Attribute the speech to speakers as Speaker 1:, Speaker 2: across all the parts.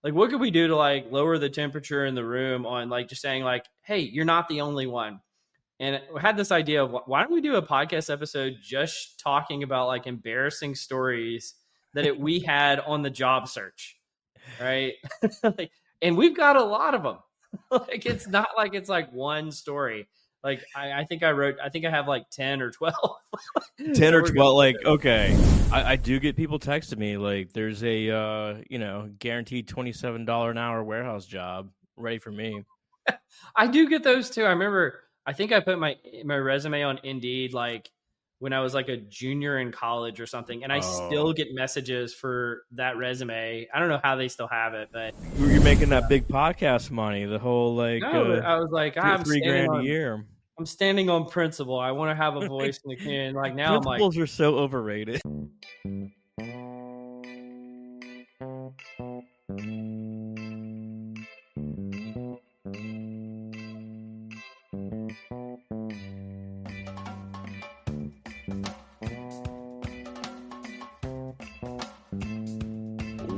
Speaker 1: Like, what could we do to like lower the temperature in the room on like just saying like, hey, you're not the only one. And we had this idea of why don't we do a podcast episode just talking about like embarrassing stories we had on the job search, right? Like, and we've got a lot of them. Like it's not like it's like one story. Like I think I have like 10 or 12.
Speaker 2: 10 or 12, like, okay. I do get people texting me, like, there's a, guaranteed $27 an hour warehouse job ready for me.
Speaker 1: I do get those too. I think I put my resume on Indeed, like, when I was like a junior in college or something, and I still get messages for that resume. I don't know how they still have it, but
Speaker 2: you're making that big podcast money. The whole like,
Speaker 1: I was like, I'm
Speaker 2: $3,000 a year.
Speaker 1: I'm standing on principle. I want to have a voice in the community. Like now,
Speaker 2: principles are so overrated.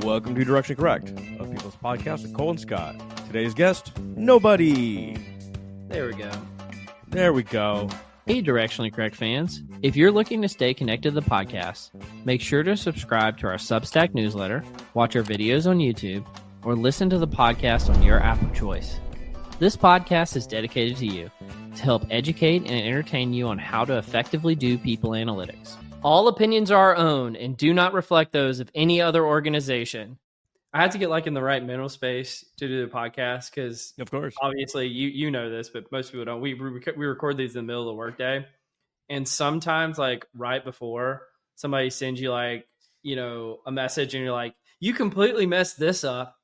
Speaker 2: Welcome to Direction Correct, a People's Podcast with Cole and Scott. Today's guest, nobody.
Speaker 1: There we go.
Speaker 2: There we go.
Speaker 1: Hey, Directionally Correct fans. If you're looking to stay connected to the podcast, make sure to subscribe to our Substack newsletter, watch our videos on YouTube, or listen to the podcast on your app of choice. This podcast is dedicated to you to help educate and entertain you on how to effectively do people analytics. All opinions are our own and do not reflect those of any other organization. I had to get like in the right mental space to do the podcast because,
Speaker 2: of course,
Speaker 1: obviously you know this, but most people don't. We record these in the middle of the workday, and sometimes like right before somebody sends you like a message and you're like, you completely messed this up,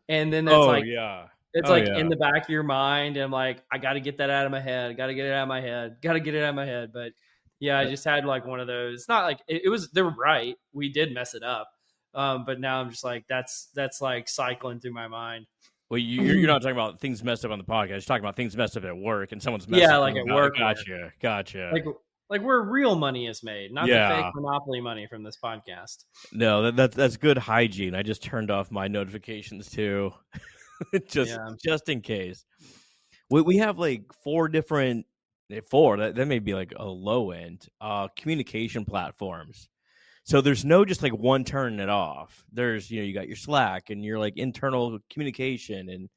Speaker 1: and then it's in the back of your mind, and I'm like, I got to get that out of my head. Got to get it out of my head. But yeah, I just had like one of those. It's not like it was. They were right. We did mess it up. But now I'm just like, that's like cycling through my mind.
Speaker 2: Well, you're not talking about things messed up on the podcast. You're talking about things messed up at work and someone's messed up.
Speaker 1: Yeah, like at work.
Speaker 2: Gotcha.
Speaker 1: Like where real money is made, not the fake monopoly money from this podcast.
Speaker 2: No, that's good hygiene. I just turned off my notifications too, just in case. We have like four. That may be like a low end communication platforms. So there's no just like one turning it off. There's, you got your Slack and your like internal communication, and,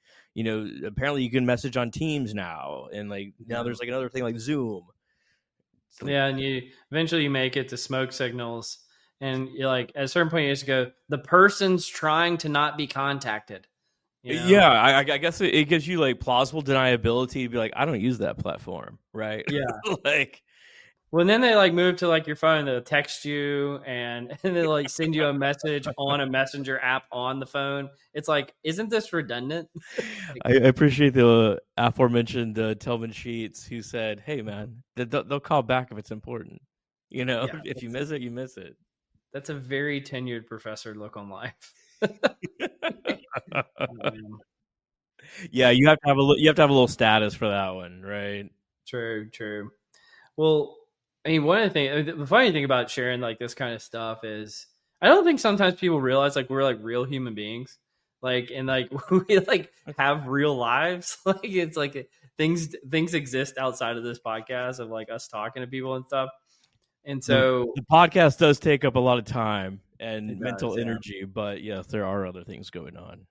Speaker 2: apparently you can message on Teams now. And like now there's like another thing like Zoom.
Speaker 1: Yeah. And you eventually make it to smoke signals, and you're like, at a certain point you just go, the person's trying to not be contacted.
Speaker 2: Yeah. I guess it gives you like plausible deniability to be like, I don't use that platform. Right.
Speaker 1: Yeah.
Speaker 2: Like,
Speaker 1: well, then they like move to like your phone. They'll text you and they like send you a message on a messenger app on the phone. It's like, isn't this redundant?
Speaker 2: I appreciate the aforementioned Tillman Sheets who said, "Hey, man, they'll call back if it's important. If you miss it, you miss it."
Speaker 1: That's a very tenured professor look on life.
Speaker 2: Yeah, you have to have a little status for that one, right?
Speaker 1: True. Well, I mean, one of the funny thing about sharing like this kind of stuff is I don't think sometimes people realize like we're like real human beings, like, and like we like have real lives. Like it's like things exist outside of this podcast of like us talking to people and stuff. And so
Speaker 2: the podcast does take up a lot of time and mental energy, but yes, there are other things going on.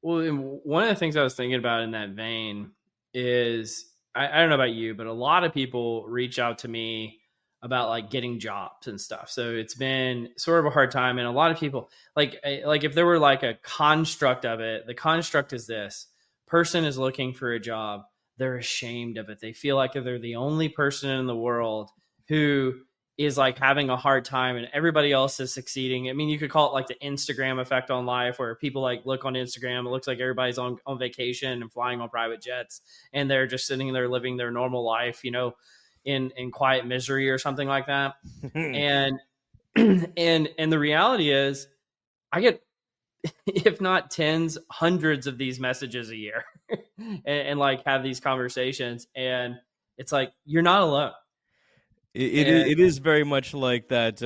Speaker 1: Well, one of the things I was thinking about in that vein is I don't know about you, but a lot of people reach out to me about like getting jobs and stuff. So it's been sort of a hard time. And a lot of people like if there were like a construct of it, the construct is this: person is looking for a job. They're ashamed of it. They feel like they're the only person in the world who is like having a hard time and everybody else is succeeding. I mean, you could call it like the Instagram effect on life, where people like look on Instagram, it looks like everybody's on vacation and flying on private jets, and they're just sitting there living their normal life, in quiet misery or something like that. and the reality is I get, if not tens, hundreds of these messages a year and like have these conversations, and it's like, you're not alone.
Speaker 2: It is very much like that,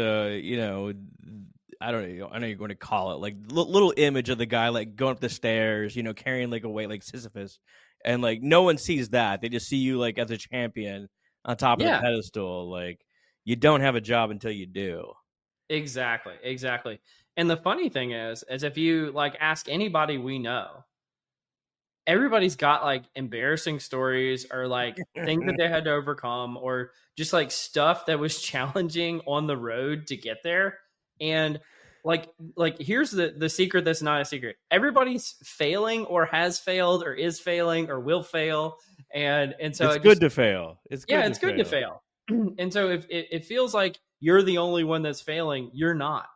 Speaker 2: I don't know. I know you're going to call it like little image of the guy like going up the stairs, carrying like a weight like Sisyphus, and like no one sees that. They just see you like as a champion on top of the pedestal. Like you don't have a job until you do.
Speaker 1: Exactly. And the funny thing is if you like ask anybody we know, everybody's got like embarrassing stories or like things that they had to overcome or just like stuff that was challenging on the road to get there. And like here's the secret that's not a secret. Everybody's failing or has failed or is failing or will fail. And so
Speaker 2: it's good to fail. It's good
Speaker 1: to fail. And so if it feels like you're the only one that's failing, you're not.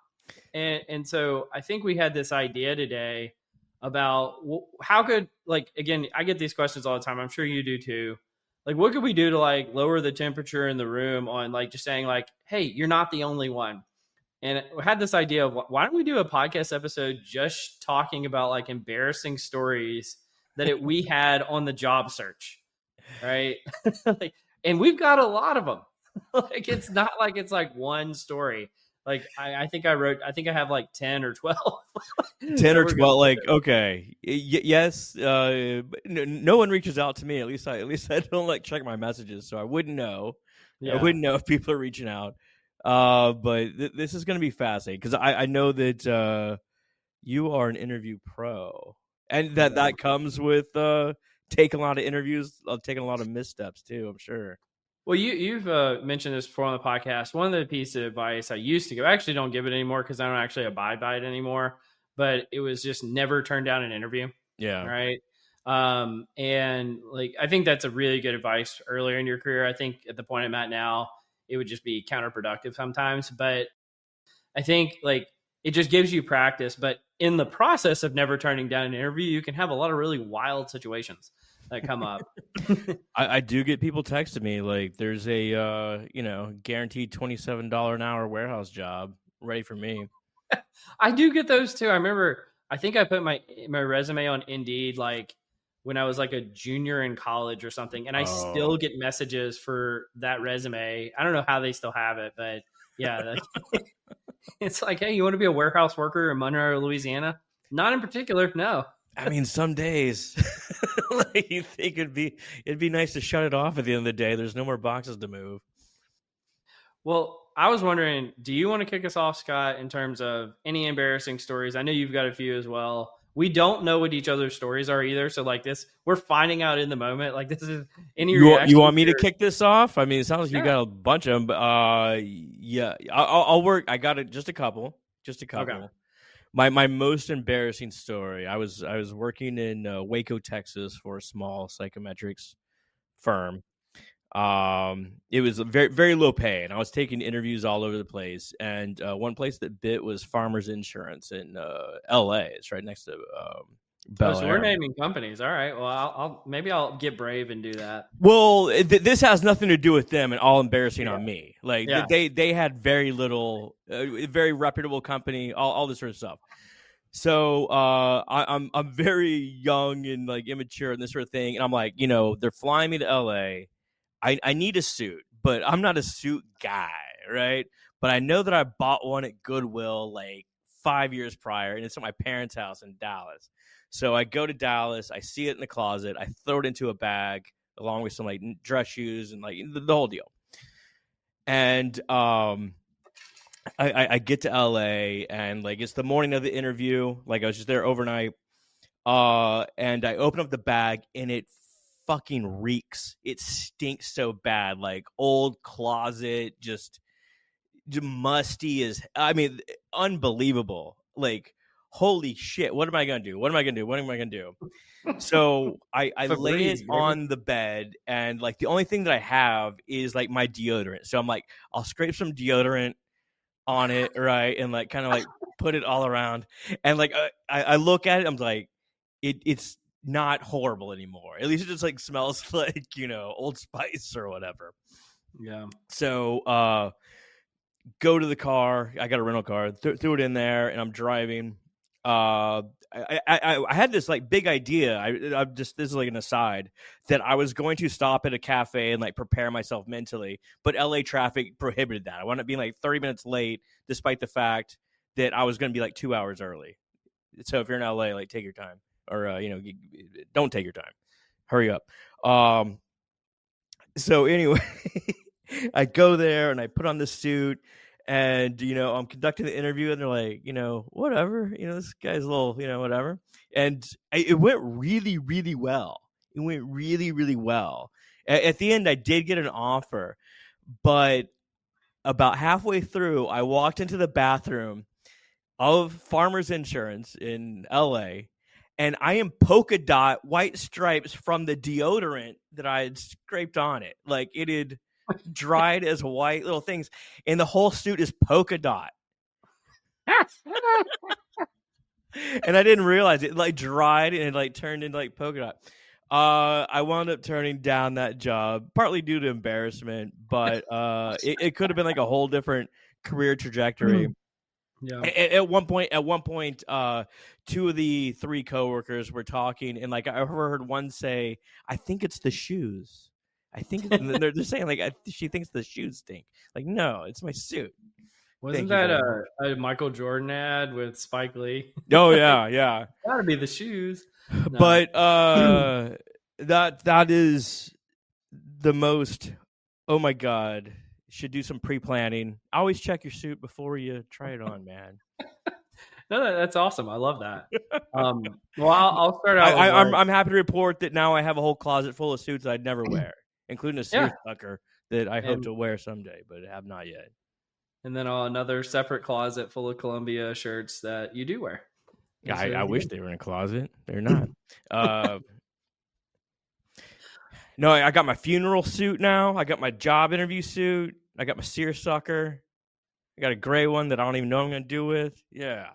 Speaker 1: And so I think we had this idea today about how could, like, again, I get these questions all the time. I'm sure you do too. Like, what could we do to like lower the temperature in the room on like just saying like, hey, you're not the only one. And we had this idea of why don't we do a podcast episode just talking about like embarrassing stories that we had on the job search, right? Like, and we've got a lot of them. Like it's not like it's like one story. Like I think I have like 10 or 12.
Speaker 2: 10 or 12, like, okay. Yes. No one reaches out to me. At least I don't like check my messages, so I wouldn't know. Yeah. I wouldn't know if people are reaching out. But this is going to be fascinating because I know that you are an interview pro, and that comes with taking a lot of interviews, taking a lot of missteps too, I'm sure.
Speaker 1: Well, you've mentioned this before on the podcast. One of the pieces of advice I used to give, I actually don't give it anymore because I don't actually abide by it anymore, but it was just never turn down an interview.
Speaker 2: Yeah.
Speaker 1: Right. And like, I think that's a really good advice earlier in your career. I think at the point I'm at now, it would just be counterproductive sometimes, but I think like it just gives you practice. But in the process of never turning down an interview, you can have a lot of really wild situations that come up.
Speaker 2: I do get people texting me like there's a guaranteed $27 an hour warehouse job ready for me.
Speaker 1: I do get those too. I remember I think I put my resume on Indeed like when I was like a junior in college or something, and I still get messages for that resume. I don't know how they still have it, but yeah, it's like, hey, you want to be a warehouse worker in Monroe, Louisiana? Not in particular, no.
Speaker 2: I mean, some days like, you think it'd be nice to shut it off at the end of the day. There's no more boxes to move.
Speaker 1: Well, I was wondering, do you want to kick us off, Scott, in terms of any embarrassing stories? I know you've got a few as well. We don't know what each other's stories are either. So like this, we're finding out in the moment. Like this is any reaction.
Speaker 2: You want me to kick this off? I mean, it sounds like you got a bunch of them, but yeah, I'll work. I got just a couple. Okay. My most embarrassing story. I was working in Waco, Texas, for a small psychometrics firm. It was very, very low pay, and I was taking interviews all over the place. And one place that bit was Farmers Insurance in L.A. It's right next to Bel Air.
Speaker 1: So we're naming companies. All right. Well, I'll get brave and do that.
Speaker 2: Well, this has nothing to do with them, and all embarrassing on me. Like they had very little, very reputable company, all this sort of stuff. So I'm very young and like immature and this sort of thing, and I'm like, they're flying me to L.A. I need a suit, but I'm not a suit guy, right? But I know that I bought one at Goodwill like 5 years prior, and it's at my parents' house in Dallas. So I go to Dallas, I see it in the closet, I throw it into a bag along with some like dress shoes and like the whole deal. And I get to LA, and like it's the morning of the interview. Like I was just there overnight, and I open up the bag, and it fucking reeks. It stinks so bad, like old closet, just musty as. I mean, unbelievable. Like, holy shit! What am I gonna do? So I lay it on the bed, and like the only thing that I have is like my deodorant. So I'm like, I'll scrape some deodorant on it, right, and like kind of like put it all around, and like I look at it, I'm like, it's not horrible anymore. At least it just like smells like Old Spice or whatever.
Speaker 1: Yeah.
Speaker 2: So go to the car. I got a rental car. Threw it in there, and I'm driving. I had this like big idea. This is like an aside, that I was going to stop at a cafe and like prepare myself mentally, but LA traffic prohibited that. I wound up being like 30 minutes late, despite the fact that I was going to be like 2 hours early. So if you're in LA, like take your time, or don't take your time. Hurry up. So anyway, I go there and I put on the suit, and I'm conducting the interview, and they're like, whatever, this guy's a little, whatever, and it went really, really well. It went really, really well. At the end, I did get an offer, but about halfway through, I walked into the bathroom of Farmers Insurance in LA, and I am polka dot white stripes from the deodorant that I had scraped on it. Like, it had dried as white little things, and the whole suit is polka dot. And I didn't realize it, like, dried and it like turned into like polka dot. I wound up turning down that job partly due to embarrassment, but it could have been like a whole different career trajectory. Yeah. At one point, two of the three coworkers were talking, and like I heard one say, "I think it's the shoes." I think they're saying like she thinks the shoes stink. Like, no, it's my suit.
Speaker 1: Wasn't that a Michael Jordan ad with Spike Lee?
Speaker 2: Oh yeah.
Speaker 1: Gotta be the shoes.
Speaker 2: No. But that is the most. Oh my God. Should do some pre-planning. Always check your suit before you try it on, man.
Speaker 1: No, that's awesome. I love that. Well, I'll start out.
Speaker 2: I'm happy to report that now I have a whole closet full of suits I'd never wear, including a seersucker that I hope to wear someday, but have not yet.
Speaker 1: And then another separate closet full of Columbia shirts that you do wear.
Speaker 2: I wish they were in a closet. They're not. No, I got my funeral suit now. I got my job interview suit. I got my seersucker. I got a gray one that I don't even know what I'm going to do with. Yeah.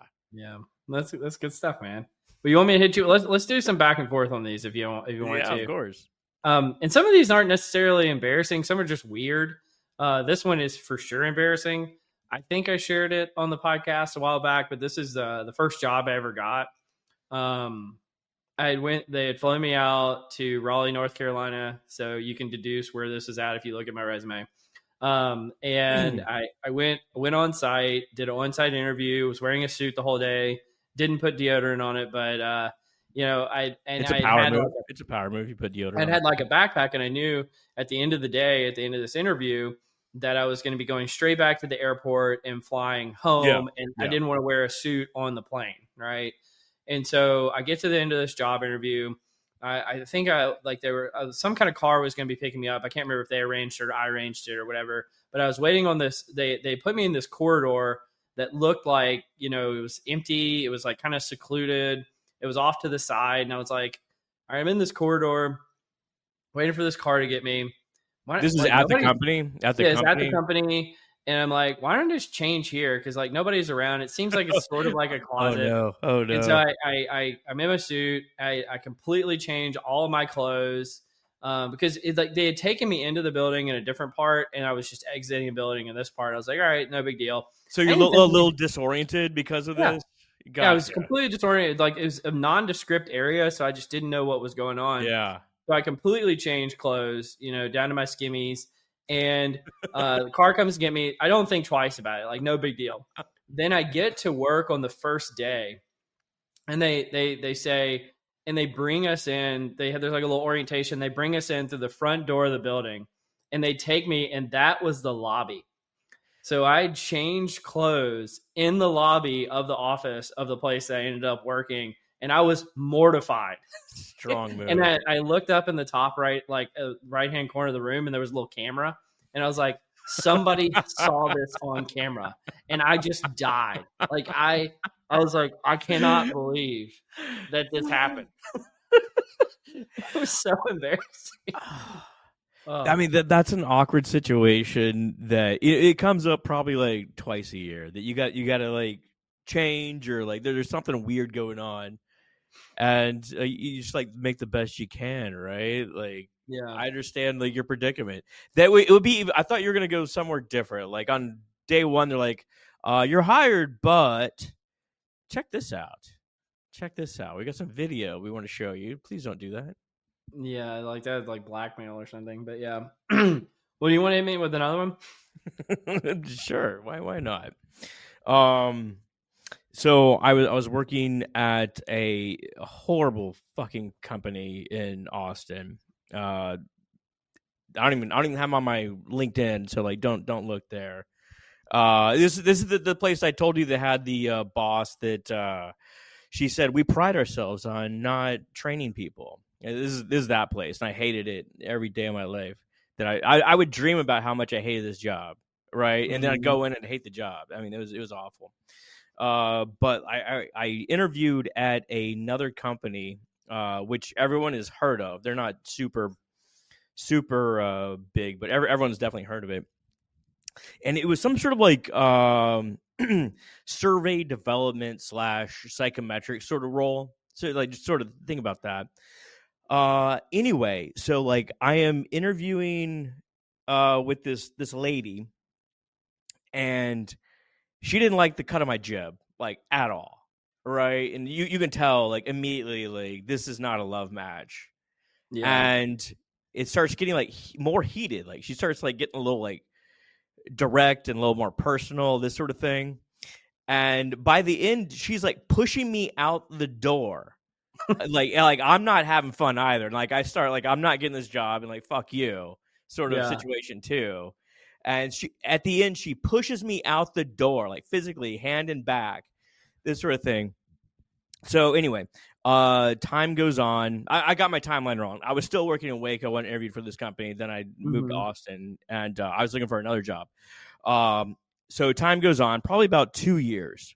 Speaker 1: That's good stuff, man. But you want me to hit you? Let's do some back and forth on these if you want to.
Speaker 2: Yeah, of course.
Speaker 1: And some of these aren't necessarily embarrassing. Some are just weird. This one is for sure embarrassing. I think I shared it on the podcast a while back, but this is the first job I ever got. They had flown me out to Raleigh, North Carolina. So you can deduce where this is at if you look at my resume. And I went on site, did an on-site interview, was wearing a suit the whole day, didn't put deodorant on it, but it's
Speaker 2: a power move. You put deodorant on.
Speaker 1: I had like a backpack, and I knew at the end of the day, at the end of this interview, that I was going to be going straight back to the airport and flying home. I didn't want to wear a suit on the plane. Right. And so I get to the end of this job interview. I think there were some kind of car was going to be picking me up. I can't remember if they arranged it or I arranged it or whatever, but I was waiting on this. They put me in this corridor that looked like, it was empty. It was like kind of secluded. It was off to the side. And I was like, all right, I'm in this corridor waiting for this car to get me.
Speaker 2: This is at the company?
Speaker 1: It's at the company. And I'm like, why don't I just change here? Because like nobody's around. It seems like it's sort of like a closet.
Speaker 2: Oh no!
Speaker 1: And so I'm in my suit. I completely change all of my clothes because they had taken me into the building in a different part, and I was just exiting a building in this part. I was like, all right, no big deal.
Speaker 2: So you're a little disoriented because of this.
Speaker 1: I was completely disoriented. Like, it was a nondescript area, so I just didn't know what was going on.
Speaker 2: Yeah.
Speaker 1: So I completely changed clothes, down to my skimmies. And the car comes to get me. I don't think twice about it. Like, no big deal. Then I get to work on the first day, and they say, and they bring us in. There's like a little orientation. They bring us in through the front door of the building, and they take me, and that was the lobby. So I changed clothes in the lobby of the office of the place that I ended up working, and I was mortified.
Speaker 2: Strong move.
Speaker 1: And I looked up in the top right hand corner of the room, and there was a little camera, and I was like, somebody saw this on camera, and I just died. Like I was like, I cannot believe that this happened. It was so embarrassing.
Speaker 2: I mean, that's an awkward situation that it comes up probably like twice a year that you got to like change, or like there's something weird going on, and you just like make the best you can, right? Like, yeah, I understand like your predicament. That way, it would be. I thought you were gonna go somewhere different. Like on day one, they're like, "You're hired, but check this out. Check this out. We got some video we want to show you. Please don't do that."
Speaker 1: Yeah, like that, like blackmail or something. But yeah, well, do you want to hit me with another one?
Speaker 2: Sure. Why not? So I was working at a horrible fucking company in Austin. I don't even have them on my LinkedIn, so like don't look there. This is the place I told you that had the boss that she said we pride ourselves on not training people. And this is that place, and I hated it every day of my life. That I would dream about how much I hated this job, right? And then I'd
Speaker 1: Mhm.
Speaker 2: go in and hate the job. I mean, it was awful. But I interviewed at another company, which everyone has heard of. They're not super big, but everyone's definitely heard of it. And it was some sort of like survey development / psychometric sort of role. So like just sort of think about that. Anyway, so like I am interviewing with this lady, and she didn't like the cut of my jib, like at all. Right. And you can tell like immediately, like this is not a love match.
Speaker 1: Yeah.
Speaker 2: And it starts getting like more heated. Like she starts like getting a little like direct and a little more personal, this sort of thing. And by the end, she's like pushing me out the door. like I'm not having fun either. And like I start like I'm not getting this job and like fuck you sort of
Speaker 1: Yeah.
Speaker 2: situation too. And she at the end she pushes me out the door, like physically, hand and back, this sort of thing. So anyway, time goes on. I got my timeline wrong. I was still working in Waco when I interviewed for this company. Then I moved to
Speaker 1: Mhm.
Speaker 2: Austin, and I was looking for another job. So time goes on, probably about 2 years,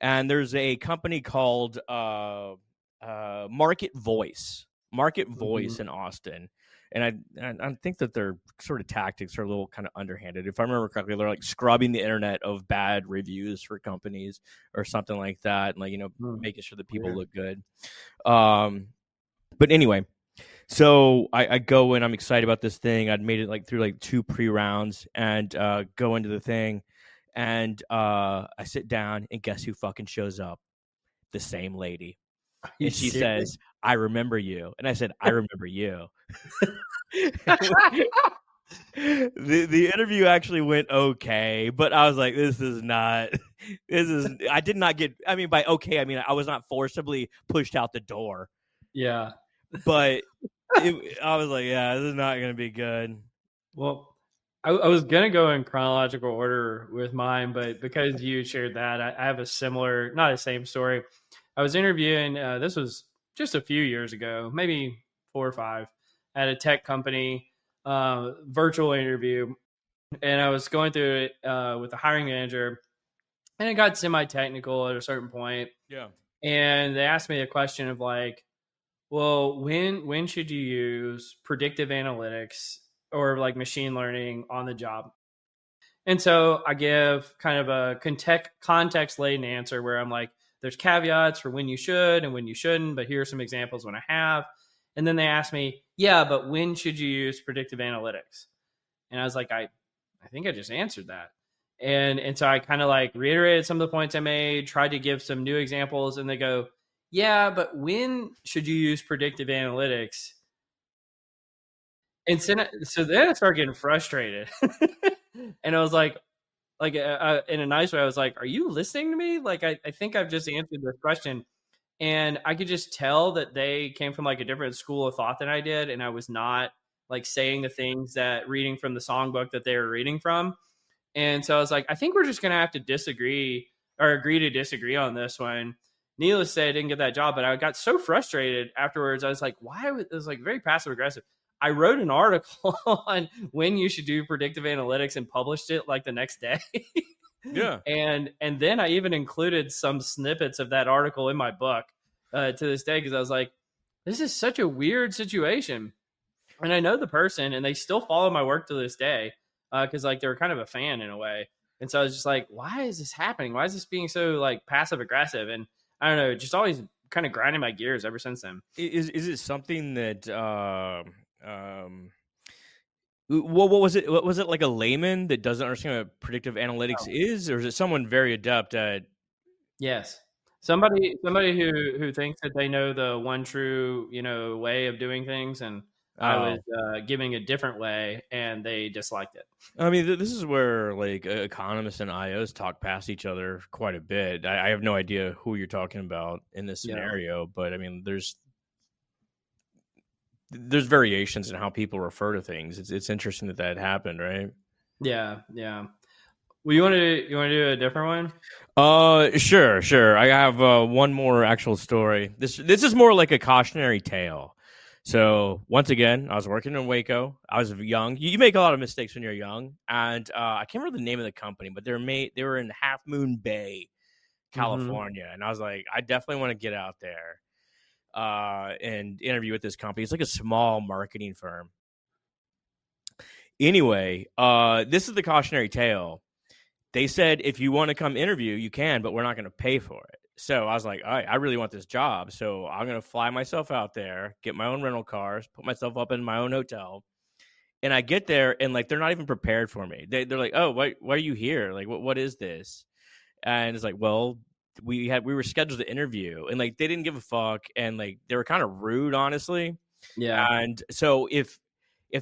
Speaker 2: and there's a company called Market Voice
Speaker 1: Mhm.
Speaker 2: in Austin. And I think that their sort of tactics are a little kind of underhanded. If I remember correctly, they're like scrubbing the internet of bad reviews for companies or something like that, and like
Speaker 1: Mm.
Speaker 2: making sure that people
Speaker 1: Weird.
Speaker 2: look good. But anyway, so I go in. I'm excited about this thing. I'd made it like through like 2 pre-rounds and go into the thing, and I sit down, and guess who fucking shows up? The same lady.
Speaker 1: Are you
Speaker 2: And she
Speaker 1: serious?
Speaker 2: says, "I remember you." And I said, "I remember you." The interview actually went okay, but I was like, this is not this is I did not get I mean by okay, I mean I was not forcibly pushed out the door,
Speaker 1: Yeah.
Speaker 2: but I was like, yeah, this is not going to be good.
Speaker 1: Well, I was gonna go in chronological order with mine, but because you shared that, I have a similar, not the same story. I was interviewing. This was just a few years ago, maybe 4 or 5, at a tech company, virtual interview, and I was going through it with the hiring manager, and it got semi-technical at a certain point,
Speaker 2: Yeah.
Speaker 1: and they asked me a question of like, well, when should you use predictive analytics or like machine learning on the job? And so I give kind of a context laden answer where I'm like, there's caveats for when you should and when you shouldn't, but here are some examples when I have. And then they ask me, yeah, but when should you use predictive analytics? And I was like, I think I just answered that. And so I kind of like reiterated some of the points I made, tried to give some new examples, and they go, yeah, but when should you use predictive analytics? And so then I started getting frustrated. And I was like in a nice way, I was like, are you listening to me? Like, I think I've just answered this question. And I could just tell that they came from like a different school of thought than I did. And I was not like saying the things that reading from the songbook that they were reading from. And so I was like, I think we're just going to have to disagree or agree to disagree on this one. Needless to say, I didn't get that job, but I got so frustrated afterwards. I was like, why? It was like very passive aggressive. I wrote an article on when you should do predictive analytics and published it like the next day.
Speaker 2: Yeah.
Speaker 1: And then I even included some snippets of that article in my book to this day because I was like, this is such a weird situation. And I know the person, and they still follow my work to this day because like they were kind of a fan in a way. And so I was just like, why is this happening? Why is this being so like passive aggressive? And I don't know, just always kind of grinding my gears ever since then.
Speaker 2: Is it something that what was it? What was it like a layman that doesn't understand what predictive analytics
Speaker 1: Oh,
Speaker 2: is, or is it someone very adept at?
Speaker 1: yes, somebody who thinks that they know the one true way of doing things, and I was giving a different way, and they disliked it.
Speaker 2: I mean, this is where like economists and IOs talk past each other quite a bit. I have no idea who you're talking about in this scenario, but I mean, there's variations in how people refer to things. It's interesting that happened, right?
Speaker 1: Yeah. Well, you want to do a different
Speaker 2: one? Sure. I have one more actual story. This is more like a cautionary tale. So once again, I was working in Waco. I was young. You make a lot of mistakes when you're young, and I can't remember the name of the company, but they were in Half Moon Bay, California, and I was like, I definitely want to get out there and interview with this company. It's like a small marketing firm. Anyway, this is the cautionary tale. They said, if you want to come interview, you can, but we're not going to pay for it. So I was like, all right, I really want this job. So I'm going to fly myself out there, get my own rental cars, put myself up in my own hotel. And I get there and like, they're not even prepared for me. They're like, oh, why are you here? Like, what is this? And it's like, well, we were scheduled to interview, and like, they didn't give a fuck. And like, they were kind of rude, honestly.
Speaker 1: Yeah.
Speaker 2: And so if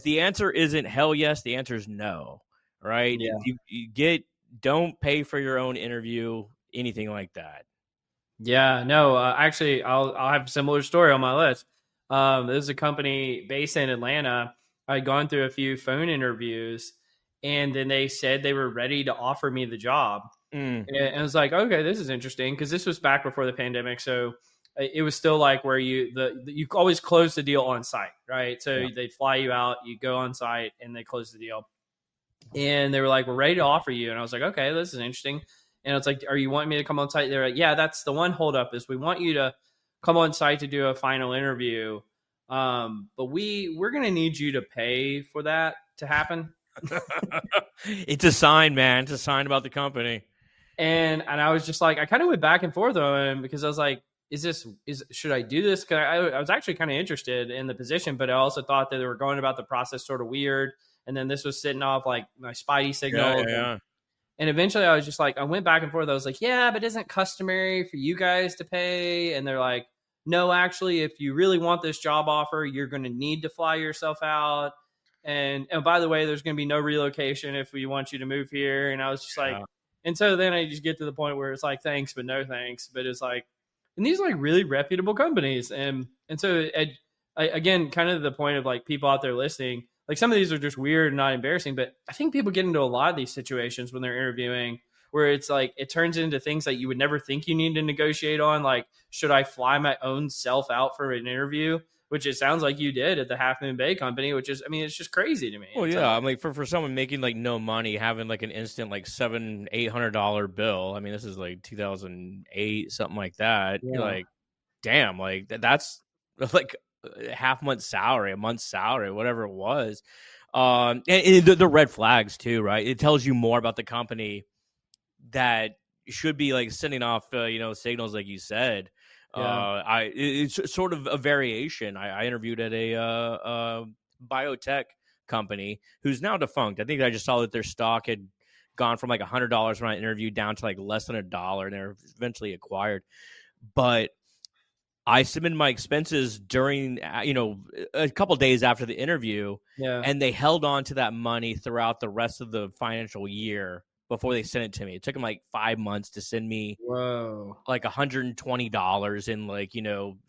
Speaker 2: the answer isn't hell yes, the answer is no. Right.
Speaker 1: Yeah.
Speaker 2: You don't pay for your own interview, anything like that.
Speaker 1: Yeah, no, actually, I'll have a similar story on my list. There's a company based in Atlanta. I'd gone through a few phone interviews, and then they said they were ready to offer me the job. And I was like, okay, this is interesting, because this was back before the pandemic, so it was still like where you always close the deal on site, right? So they fly you out, you go on site, and they close the deal. And they were like, we're ready to offer you. And I was like, okay, this is interesting. And it's like, are you wanting me to come on site? They're like, yeah, that's the one holdup, is we want you to come on site to do a final interview. But we're going to need you to pay for that to happen.
Speaker 2: It's a sign, man. It's a sign about the company.
Speaker 1: And I was just like, I kind of went back and forth on him, because I was like, should I do this? Cause I was actually kind of interested in the position, but I also thought that they were going about the process sort of weird. And then this was sitting off like my spidey signal.
Speaker 2: Yeah.
Speaker 1: And eventually I was just like, I went back and forth. I was like, yeah, but isn't it customary for you guys to pay? And they're like, no, actually, if you really want this job offer, you're going to need to fly yourself out. And by the way, there's going to be no relocation if we want you to move here. And I was just like, and so then I just get to the point where it's like, thanks, but no thanks. But it's like, and these are like really reputable companies. And so again, kind of the point of like people out there listening, like some of these are just weird and not embarrassing, but I think people get into a lot of these situations when they're interviewing where it's like, it turns into things that you would never think you need to negotiate on. Like, should I fly my own self out for an interview? Which it sounds like you did at the Half Moon Bay company, which is, I mean, it's just crazy to me.
Speaker 2: Well, yeah. I'm like, for someone making like no money, having like an instant like $700-800 bill. I mean, this is like 2008, something like that.
Speaker 1: Yeah.
Speaker 2: You're like, damn, like that's like a half month's salary, a month's salary, whatever it was. And the red flags too, right? It tells you more about the company that should be like sending off, signals, like you said. Yeah. It's sort of a variation. I interviewed at a biotech company who's now defunct. I think I just saw that their stock had gone from like $100 when I interviewed down to like less than $1, and they were eventually acquired. But I submitted my expenses during, a couple of days after the interview, and they held on to that money throughout the rest of the financial year before they sent it to me. It took them like 5 months to send me like $120 in like,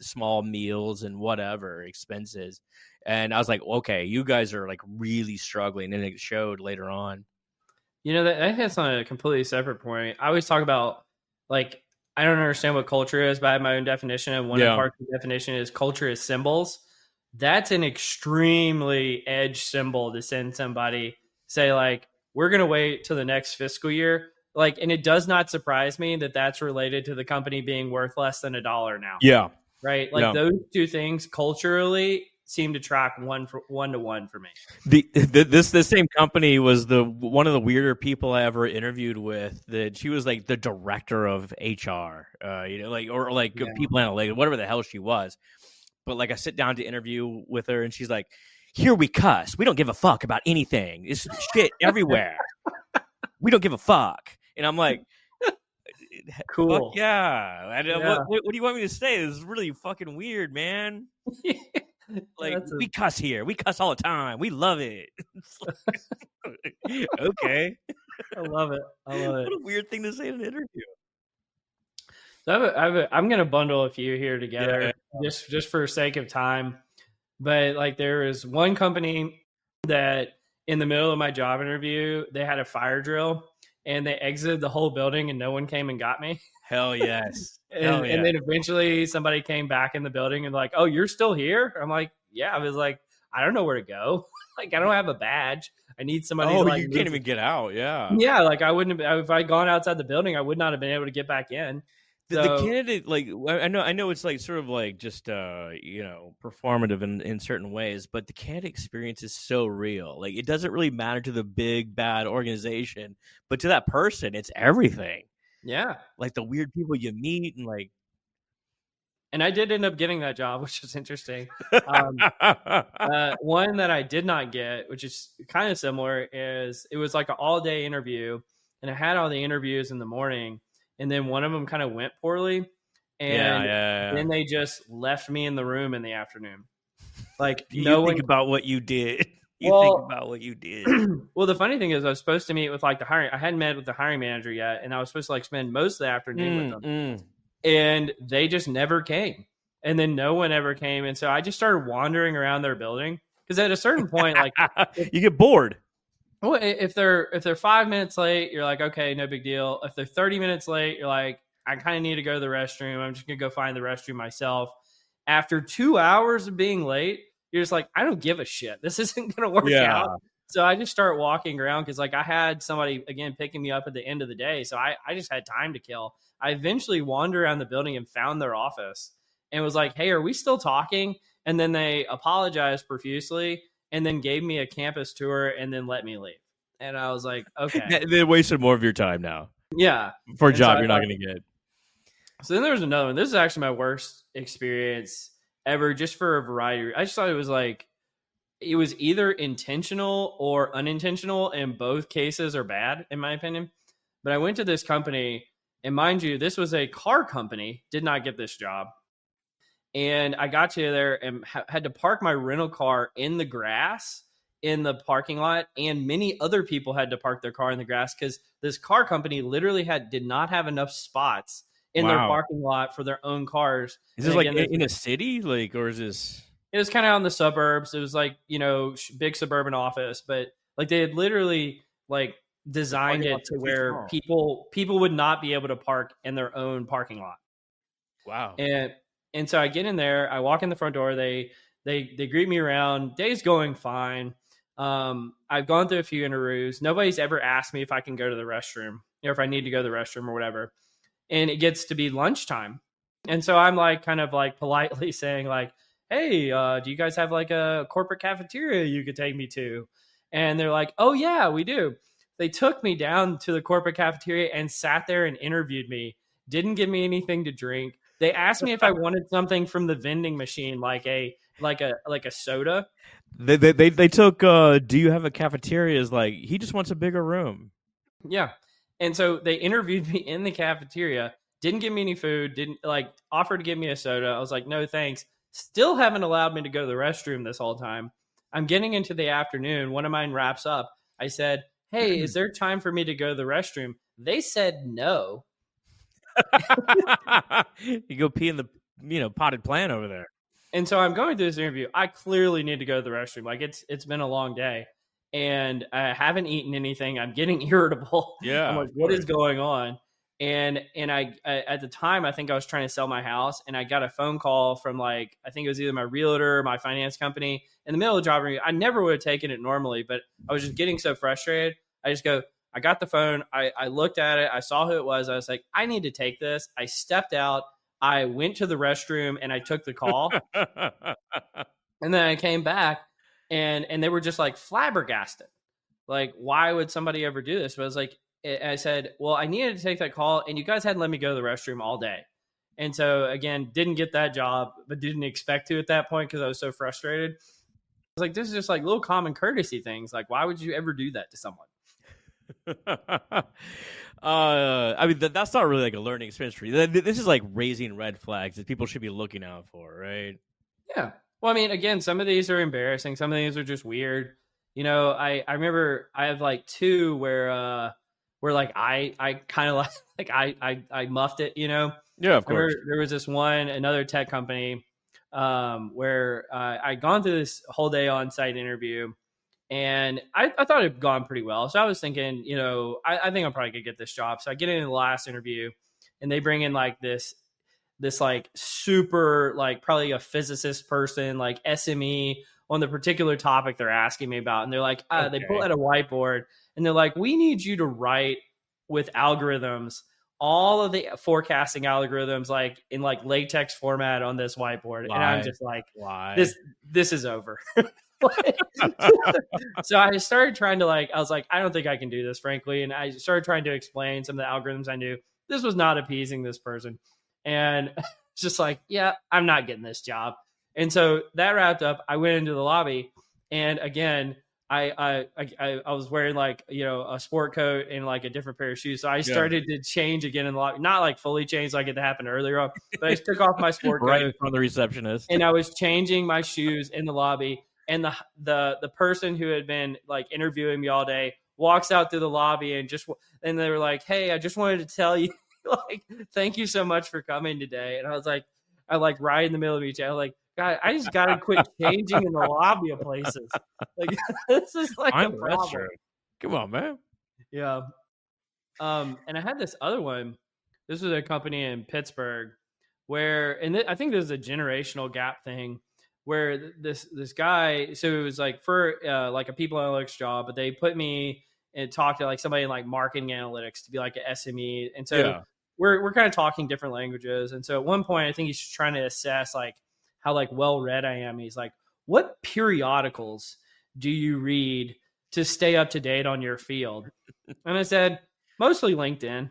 Speaker 2: small meals and whatever expenses. And I was like, okay, you guys are like really struggling. And it showed later on.
Speaker 1: That hits on a completely separate point. I always talk about like, I don't understand what culture is, but I have my own definition. And one part of the definition is culture is symbols. That's an extremely edge symbol to send somebody, say like, we're going to wait till the next fiscal year. Like, and it does not surprise me that that's related to the company being worth less than $1 now.
Speaker 2: Yeah.
Speaker 1: Right. Like those two things culturally seem to track one to one for me.
Speaker 2: This same company was one of the weirder people I ever interviewed with. That she was like the director of HR, people analytics, whatever the hell she was. But like I sit down to interview with her, and she's like, "Here we cuss. We don't give a fuck about anything. It's shit everywhere. We don't give a fuck." And I'm like,
Speaker 1: cool.
Speaker 2: Fuck yeah. What do you want me to say? This is really fucking weird, man. Like, we cuss here. We cuss all the time. We love it. Okay.
Speaker 1: I love it.
Speaker 2: What a weird thing to say in an interview.
Speaker 1: So I'm going to bundle a few here together just for sake of time. But like there was one company that in the middle of my job interview, they had a fire drill and they exited the whole building and no one came and got me.
Speaker 2: Hell yes.
Speaker 1: and then eventually somebody came back in the building and like, oh, you're still here? I'm like, yeah. I was like, I don't know where to go. Like, I don't have a badge. I need somebody.
Speaker 2: Oh, you can't even get out. Yeah.
Speaker 1: Yeah. Like I wouldn't have, if I'd gone outside the building, I would not have been able to get back in.
Speaker 2: The candidate, like, I know it's like sort of like just performative in certain ways, but the candidate experience is so real. Like, it doesn't really matter to the big bad organization, but to that person, it's everything.
Speaker 1: Yeah,
Speaker 2: like the weird people you meet
Speaker 1: and I did end up getting that job, which is interesting. One that I did not get, which is kind of similar, is it was like an all-day interview, and I had all the interviews in the morning. And then one of them kind of went poorly. And then they just left me in the room in the afternoon. Like
Speaker 2: think about what you did. Think about what you did.
Speaker 1: Well, the funny thing is I was supposed to meet with like I hadn't met with the hiring manager yet. And I was supposed to like spend most of the afternoon with them. And they just never came. And then no one ever came. And so I just started wandering around their building. Because at a certain point, like
Speaker 2: you get bored.
Speaker 1: Well, if they're 5 minutes late, you're like, okay, no big deal. If they're 30 minutes late, you're like, I kind of need to go to the restroom. I'm just gonna go find the restroom myself. After 2 hours of being late, you're just like, I don't give a shit. This isn't gonna work out. So I just start walking around because like I had somebody again picking me up at the end of the day. So I just had time to kill. I eventually wandered around the building and found their office and was like, hey, are we still talking? And then they apologized profusely. And then gave me a campus tour and then let me leave. And I was like, okay.
Speaker 2: They wasted more of your time now.
Speaker 1: Yeah.
Speaker 2: For a job you're not going to get.
Speaker 1: So then there was another one. This is actually my worst experience ever, just for a variety. I just thought it was like, it was either intentional or unintentional, and both cases are bad, in my opinion. But I went to this company, and mind you, this was a car company, did not get this job. And I got to there and had to park my rental car in the grass in the parking lot. And many other people had to park their car in the grass because this car company literally did not have enough spots in their parking lot for their own cars.
Speaker 2: Is this again, like in a city? Like, or is this?
Speaker 1: It was kind of out in the suburbs. It was like, big suburban office. But like they had literally like designed it to where people would not be able to park in their own parking lot.
Speaker 2: Wow.
Speaker 1: And so I get in there, I walk in the front door, they greet me around, day's going fine. I've gone through a few interviews. Nobody's ever asked me if I can go to the restroom or if I need to go to the restroom or whatever. And it gets to be lunchtime. And so I'm like, kind of like politely saying like, hey, do you guys have like a corporate cafeteria you could take me to? And they're like, oh yeah, we do. They took me down to the corporate cafeteria and sat there and interviewed me. Didn't give me anything to drink. They asked me if I wanted something from the vending machine, like a soda.
Speaker 2: They took. Do you have a cafeteria? Is like he just wants a bigger room.
Speaker 1: Yeah, and so they interviewed me in the cafeteria. Didn't give me any food. Didn't like offer to give me a soda. I was like, no thanks. Still haven't allowed me to go to the restroom this whole time. I'm getting into the afternoon. One of mine wraps up. I said, hey, is there time for me to go to the restroom? They said no.
Speaker 2: You go pee in the potted plant over there.
Speaker 1: And so I'm going through this interview. I clearly need to go to the restroom. Like it's been a long day and I haven't eaten anything. I'm getting irritable.
Speaker 2: Yeah.
Speaker 1: I'm like, what is going on? And I at the time I think I was trying to sell my house and I got a phone call from like I think it was either my realtor or my finance company in the middle of the job interview. I never would have taken it normally, but I was just getting so frustrated. I just go, I got the phone. I looked at it. I saw who it was. I was like, I need to take this. I stepped out. I went to the restroom and I took the call. And then I came back and they were just like flabbergasted. Like, why would somebody ever do this? But I was like, I said, well, I needed to take that call and you guys hadn't let me go to the restroom all day. And so again, didn't get that job, but didn't expect to at that point because I was so frustrated. I was like, this is just like little common courtesy things. Like, why would you ever do that to someone?
Speaker 2: I mean, that's not really like a learning experience for you. This is like raising red flags that people should be looking out for, right?
Speaker 1: Yeah. Well, I mean, again, some of these are embarrassing. Some of these are just weird. You know, I remember I have like two where like I kind of like I muffed it. You know,
Speaker 2: Yeah, of
Speaker 1: I remember
Speaker 2: course.
Speaker 1: there was this one another tech company where I'd gone through this whole day on site interview, and I thought it had gone pretty well. So I was thinking, you know, I think I'm probably gonna get this job. So I get into the last interview, and they bring in like this like super like probably a physicist person like SME on the particular topic they're asking me about, and they're like they pull
Speaker 2: Okay.
Speaker 1: out a whiteboard and they're like, we need you to write with algorithms all of the forecasting algorithms like in like latex format on this whiteboard, and I'm
Speaker 2: Why?
Speaker 1: just like,
Speaker 2: Why?
Speaker 1: this is over. So I started trying to like, I was like, I don't think I can do this, frankly. And I started trying to explain some of the algorithms I knew. This was not appeasing this person. And it's just like, yeah, I'm not getting this job. And so that wrapped up. I went into the lobby, and again, I was wearing like, you know, a sport coat and like a different pair of shoes. So I
Speaker 2: Yeah.
Speaker 1: started to change again in the lobby, not like fully changed like it happened earlier on, but I took off my sport
Speaker 2: Right in
Speaker 1: coat
Speaker 2: front of the receptionist.
Speaker 1: and I was changing my shoes in the lobby, and the person who had been like interviewing me all day walks out through the lobby and they were like, "Hey, I just wanted to tell you, like, thank you so much for coming today." And I was like, I like right in the middle of each other, like, God, I just got to quit changing in the lobby of places. Like, this is like a
Speaker 2: I'm
Speaker 1: problem.
Speaker 2: Western. Come on, man.
Speaker 1: Yeah. And I had this other one. This was a company in Pittsburgh where, and I think there's a generational gap thing where this guy. So it was like for like a people analytics job, but they put me and talked to like somebody in like marketing analytics to be like an SME, and so
Speaker 2: Yeah.
Speaker 1: we're kind of talking different languages. And so at one point, I think he's trying to assess like how like well read I am. He's like, "What periodicals do you read to stay up to date on your field?" And I said, mostly LinkedIn.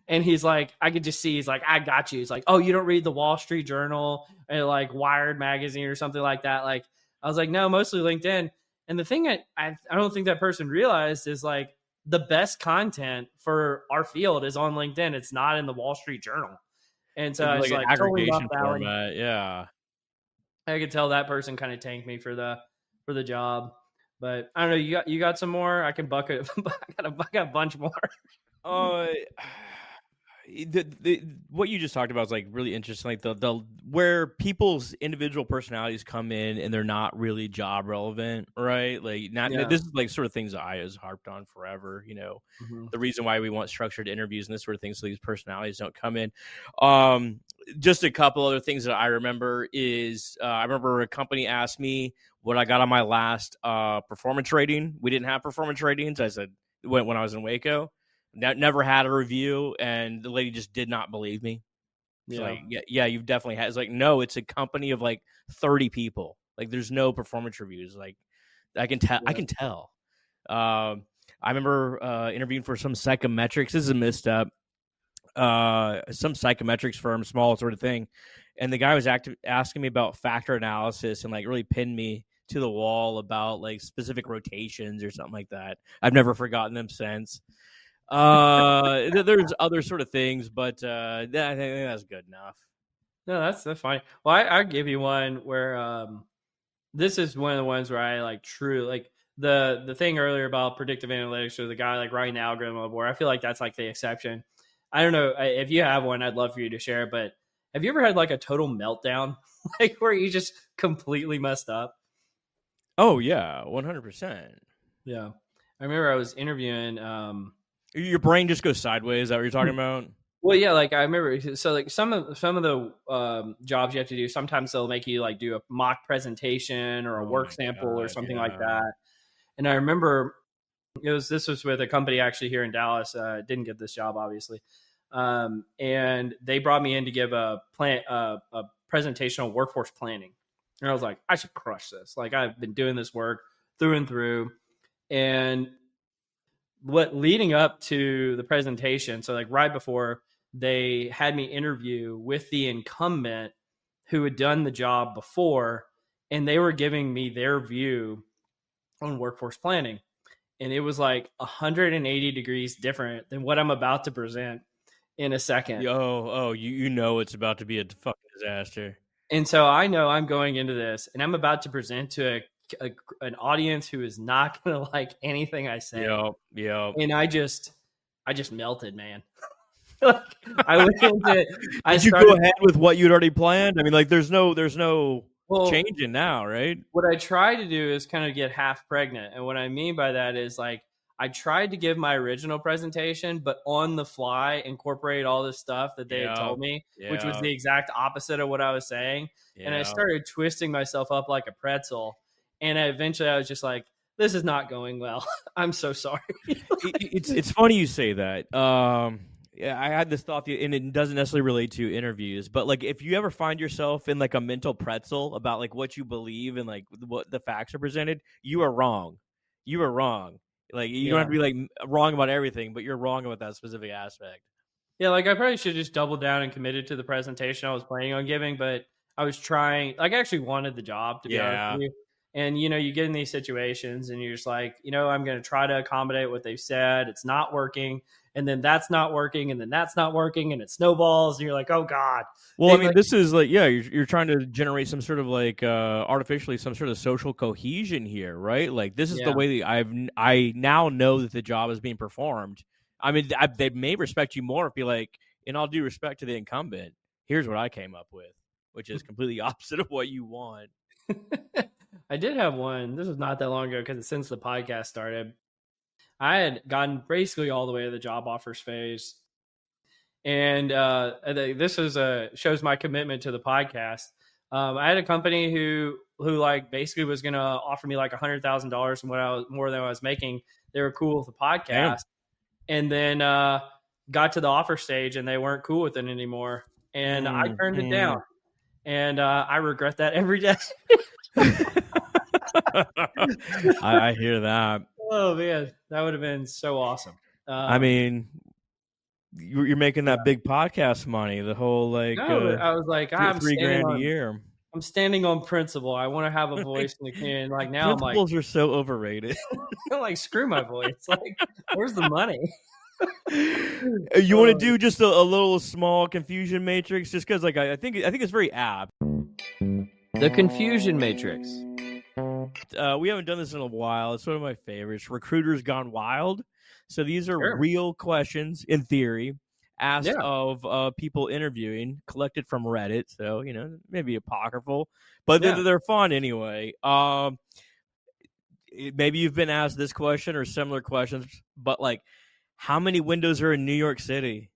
Speaker 1: And he's like, I could just see, he's like, I got you. He's like, oh, you don't read the Wall Street Journal or like Wired magazine or something like that. Like, I was like, no, mostly LinkedIn. And the thing I don't think that person realized is like the best content for our field is on LinkedIn. It's not in the Wall Street Journal. And so
Speaker 2: It's
Speaker 1: I was
Speaker 2: like an
Speaker 1: like, totally muff
Speaker 2: aggregation
Speaker 1: that one.
Speaker 2: format. Yeah.
Speaker 1: I could tell that person kind of tanked me for the job. But I don't know. You got some more? I can bucket. I got a bunch more.
Speaker 2: Uh, the what you just talked about is like really interesting. Like the where people's individual personalities come in and they're not really job relevant, right? Like not
Speaker 1: Yeah.
Speaker 2: this is like sort of things that I has harped on forever. You know,
Speaker 1: Mm-hmm.
Speaker 2: the reason why we want structured interviews and this sort of thing so these personalities don't come in. Just a couple other things that I remember is I remember a company asked me what I got on my last performance rating. We didn't have performance ratings. I said when I was in Waco. Never had a review, and the lady just did not believe me. She's
Speaker 1: Yeah.
Speaker 2: like, yeah, you've definitely had. It's like, no, it's a company of like 30 people. Like, there's no performance reviews. Like, I can tell. I
Speaker 1: Yeah.
Speaker 2: can tell. I remember interviewing for some psychometrics. This is a misstep. Some psychometrics firm, small sort of thing, and the guy was asking me about factor analysis and like really pinned me to the wall about like specific rotations or something like that. I've never forgotten them since. There's other sort of things, but I think that's good enough.
Speaker 1: No, that's fine. Well, I give you one where this is one of the ones where I like true like the thing earlier about predictive analytics or the guy like writing the algorithm on the board. I feel like that's like the exception. I don't know if you have one. I'd love for you to share. But have you ever had like a total meltdown, like where you just completely messed up?
Speaker 2: Oh yeah, 100%.
Speaker 1: Yeah, I remember I was interviewing.
Speaker 2: Your brain just goes sideways. Is that what you're talking about?
Speaker 1: Well, yeah, like I remember. So, like some of the jobs you have to do, sometimes they'll make you like do a mock presentation or a
Speaker 2: Oh
Speaker 1: work
Speaker 2: my
Speaker 1: sample or
Speaker 2: god,
Speaker 1: something like
Speaker 2: yeah.
Speaker 1: that. And I remember this was with a company actually here in Dallas. Didn't get this job obviously, and they brought me in to give a presentation on workforce planning. And I was like, I should crush this. Like I've been doing this work through and through, and what leading up to the presentation, so like right before they had me interview with the incumbent who had done the job before, and they were giving me their view on workforce planning. And it was like 180 degrees different than what I'm about to present in a second.
Speaker 2: Oh, you know it's about to be a fucking disaster.
Speaker 1: And so I know I'm going into this and I'm about to present to an audience who is not going to like anything I say.
Speaker 2: Yeah.
Speaker 1: And I just melted, man. I went into, I
Speaker 2: Did you go
Speaker 1: started,
Speaker 2: ahead with what you'd already planned? I mean, like, there's no
Speaker 1: well,
Speaker 2: changing now, right?
Speaker 1: what I try to do is kind of get half pregnant. And what I mean by that is like, I tried to give my original presentation, but on the fly, incorporate all this stuff that they had
Speaker 2: Yeah,
Speaker 1: told me, which was
Speaker 2: yeah,
Speaker 1: the exact opposite of what I was saying. And I
Speaker 2: yeah.
Speaker 1: started twisting myself up like a pretzel. And eventually I was just like, this is not going well. I'm so sorry.
Speaker 2: It's funny you say that. Yeah, I had this thought, and it doesn't necessarily relate to interviews, but like if you ever find yourself in like a mental pretzel about like what you believe and like what the facts are presented, you are wrong. You are wrong. Like you don't have
Speaker 1: Yeah.
Speaker 2: to be like wrong about everything, but you're wrong about that specific aspect.
Speaker 1: Yeah, like I probably should just double down and committed to the presentation I was planning on giving, but I was trying, like, I actually wanted the job, to be honest
Speaker 2: Yeah.
Speaker 1: with you. And you get in these situations and you're just like, I'm going to try to accommodate what they've said. It's not working. And then that's not working. And then that's not working. And it snowballs. And you're like, oh God.
Speaker 2: Well, I
Speaker 1: And
Speaker 2: mean,
Speaker 1: like,
Speaker 2: this is like, yeah, you're trying to generate some sort of like artificially some sort of social cohesion here, right? Like this is the
Speaker 1: yeah.
Speaker 2: way that I now know that the job is being performed. I mean, they may respect you more if you like, in all due respect to the incumbent, here's what I came up with, which is completely opposite of what you want.
Speaker 1: I did have one. This was not that long ago because since the podcast started, I had gotten basically all the way to the job offers phase. And this is shows my commitment to the podcast. I had a company who like basically was going to offer me like $100,000 from what I was more than I was making. They were cool with the
Speaker 2: Damn.
Speaker 1: podcast, and then got to the offer stage and they weren't cool with it anymore. And I turned it down, and I regret that every day.
Speaker 2: I hear that.
Speaker 1: Oh man, that would have been so awesome.
Speaker 2: I mean, you're making that big podcast money, the whole like
Speaker 1: no, but I was like,
Speaker 2: $3,000 a year.
Speaker 1: I'm standing on principle. I want to have a voice in the community. Like now,
Speaker 2: Principles are so overrated.
Speaker 1: I'm like, screw my voice. Like, where's the money?
Speaker 2: You want to do just a little small confusion matrix, just because, like, I think it's very apt.
Speaker 1: The confusion matrix.
Speaker 2: We haven't done this in a while. It's one of my favorites. Recruiters Gone Wild. So these are real questions, in theory, asked of people interviewing, collected from Reddit. So maybe apocryphal, but they're fun anyway. Maybe you've been asked this question or similar questions, but like, how many windows are in New York City?